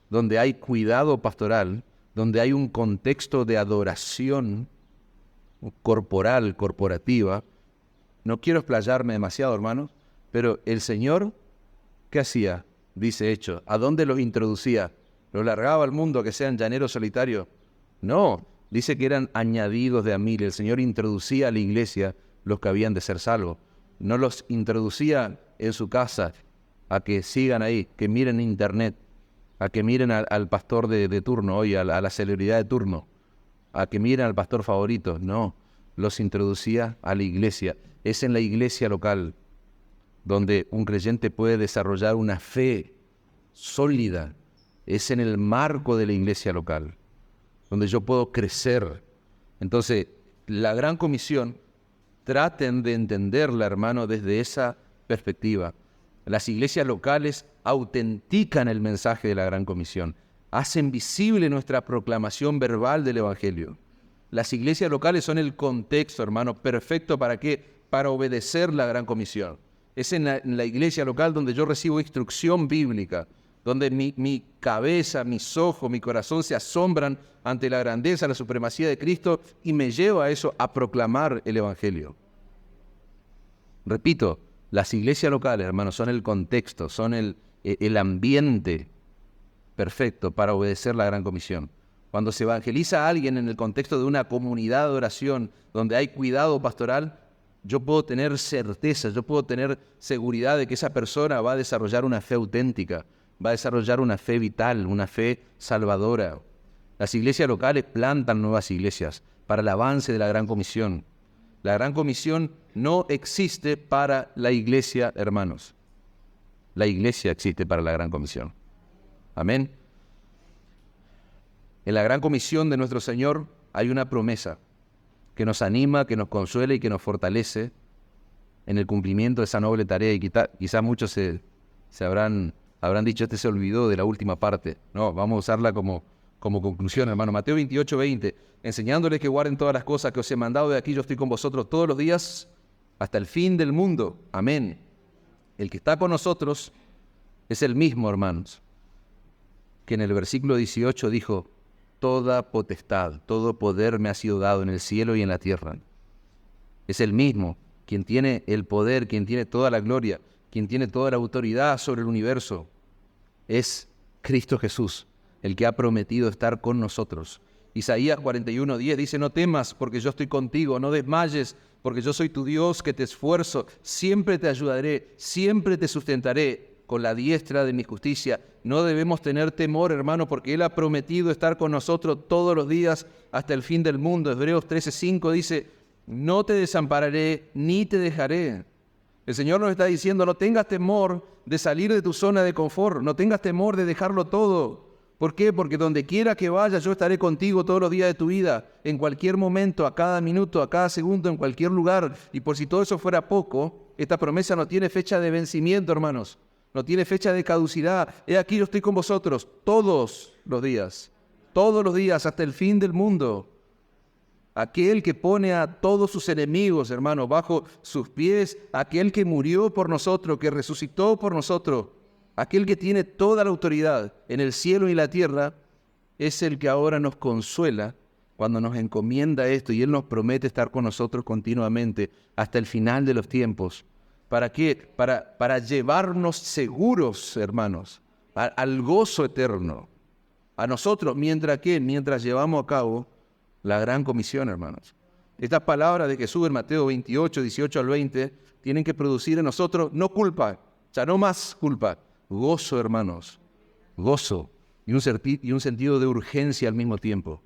donde hay cuidado pastoral, donde hay un contexto de adoración corporal, corporativa. No quiero explayarme demasiado, hermanos, pero el Señor, ¿qué hacía? Dice Hechos, ¿a dónde los introducía? ¿Los largaba al mundo a que sean llaneros solitarios? No, dice que eran añadidos de a mil. El Señor introducía a la iglesia los que habían de ser salvos. No los introducía en su casa a que sigan ahí, que miren internet, a que miren al pastor de turno hoy, a la celebridad de turno, a que miren al pastor favorito. No, los introducía a la iglesia. Es en la iglesia local donde un creyente puede desarrollar una fe sólida. Es en el marco de la iglesia local donde yo puedo crecer. Entonces, la gran comisión, traten de entenderla, hermano, desde esa perspectiva. Las iglesias locales autentican el mensaje de la gran comisión, hacen visible nuestra proclamación verbal del Evangelio. Las iglesias locales son el contexto, hermano, perfecto ¿para qué? Para obedecer la gran comisión. Es en la iglesia local donde yo recibo instrucción bíblica, donde mi cabeza, mis ojos, mi corazón se asombran ante la grandeza, la supremacía de Cristo y me lleva a eso, a proclamar el Evangelio. Repito, las iglesias locales, hermanos, son el contexto, son el ambiente perfecto para obedecer la gran comisión. Cuando se evangeliza a alguien en el contexto de una comunidad de oración, donde hay cuidado pastoral, yo puedo tener certeza, yo puedo tener seguridad de que esa persona va a desarrollar una fe auténtica, va a desarrollar una fe vital, una fe salvadora. Las iglesias locales plantan nuevas iglesias para el avance de la gran comisión. La gran comisión no existe para la iglesia, hermanos. La iglesia existe para la gran comisión. Amén. En la gran comisión de nuestro Señor hay una promesa que nos anima, que nos consuela y que nos fortalece en el cumplimiento de esa noble tarea. Y quizás muchos se habrán dicho, se olvidó de la última parte. No, vamos a usarla como conclusión, hermano. Mateo 28, 20. Enseñándoles que guarden todas las cosas que os he mandado, de aquí yo estoy con vosotros todos los días hasta el fin del mundo. Amén. El que está con nosotros es el mismo, hermanos, que en el versículo 18 dijo, toda potestad, todo poder me ha sido dado en el cielo y en la tierra. Es el mismo, quien tiene el poder, quien tiene toda la gloria, quien tiene toda la autoridad sobre el universo. Es Cristo Jesús, el que ha prometido estar con nosotros. Isaías 41:10 dice, no temas porque yo estoy contigo, no desmayes porque yo soy tu Dios que te esfuerzo, siempre te ayudaré, siempre te sustentaré con la diestra de mi justicia. No debemos tener temor, hermano, porque Él ha prometido estar con nosotros todos los días hasta el fin del mundo. Hebreos 13:5 dice, no te desampararé ni te dejaré. El Señor nos está diciendo, no tengas temor de salir de tu zona de confort, no tengas temor de dejarlo todo. ¿Por qué? Porque donde quiera que vayas, yo estaré contigo todos los días de tu vida, en cualquier momento, a cada minuto, a cada segundo, en cualquier lugar. Y por si todo eso fuera poco, esta promesa no tiene fecha de vencimiento, hermanos. No tiene fecha de caducidad. He aquí yo estoy con vosotros todos los días hasta el fin del mundo. Aquel que pone a todos sus enemigos, hermano, bajo sus pies, aquel que murió por nosotros, que resucitó por nosotros, aquel que tiene toda la autoridad en el cielo y la tierra, es el que ahora nos consuela cuando nos encomienda esto y Él nos promete estar con nosotros continuamente hasta el final de los tiempos. ¿Para qué? Para llevarnos seguros, hermanos, al gozo eterno. A nosotros, mientras llevamos a cabo la gran comisión, hermanos. Estas palabras de Jesús en Mateo 28, 18 al 20, tienen que producir en nosotros no culpa, ya no más culpa, gozo, hermanos, gozo y un sentido de urgencia al mismo tiempo.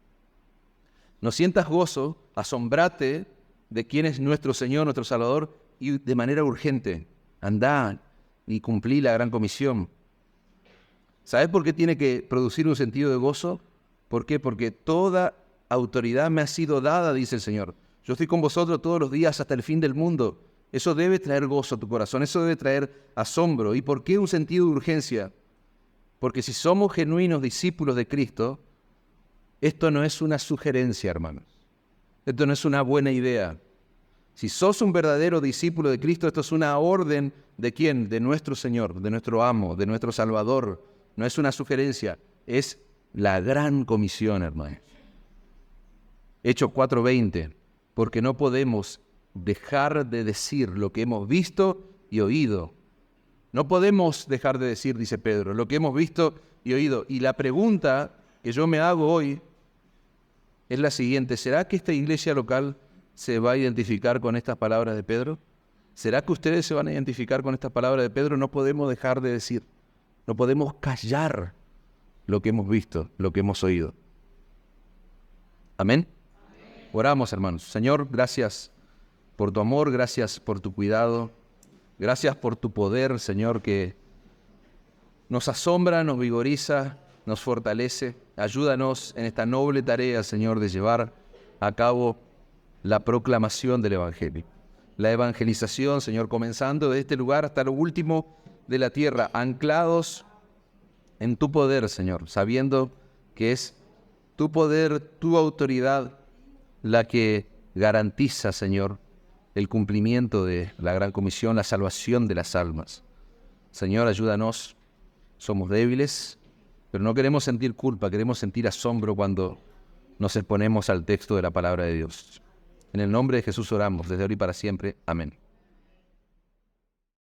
No sientas gozo, asombrate de quién es nuestro Señor, nuestro Salvador, y de manera urgente, andá y cumplí la gran comisión. ¿Sabes por qué tiene que producir un sentido de gozo? ¿Por qué? Porque toda autoridad me ha sido dada, dice el Señor. Yo estoy con vosotros todos los días hasta el fin del mundo. Eso debe traer gozo a tu corazón, eso debe traer asombro. ¿Y por qué un sentido de urgencia? Porque si somos genuinos discípulos de Cristo, esto no es una sugerencia, hermanos. Esto no es una buena idea. Si sos un verdadero discípulo de Cristo, esto es una orden ¿de quién? De nuestro Señor, de nuestro amo, de nuestro Salvador. No es una sugerencia, es la gran comisión, hermanos. Hechos 4:20, porque no podemos dejar de decir lo que hemos visto y oído. No podemos dejar de decir, dice Pedro, lo que hemos visto y oído. Y la pregunta que yo me hago hoy es la siguiente: ¿será que esta iglesia local se va a identificar con estas palabras de Pedro? ¿Será que ustedes se van a identificar con estas palabras de Pedro? No podemos dejar de decir, no podemos callar lo que hemos visto, lo que hemos oído. ¿Amén? Oramos, hermanos. Señor, gracias por tu amor, gracias por tu cuidado, gracias por tu poder, Señor, que nos asombra, nos vigoriza, nos fortalece. Ayúdanos en esta noble tarea, Señor, de llevar a cabo la proclamación del Evangelio. La evangelización, Señor, comenzando de este lugar hasta lo último de la tierra, anclados en tu poder, Señor, sabiendo que es tu poder, tu autoridad, la que garantiza, Señor, el cumplimiento de la gran comisión, la salvación de las almas. Señor, ayúdanos. Somos débiles, pero no queremos sentir culpa, queremos sentir asombro cuando nos exponemos al texto de la palabra de Dios. En el nombre de Jesús oramos, desde ahora y para siempre. Amén.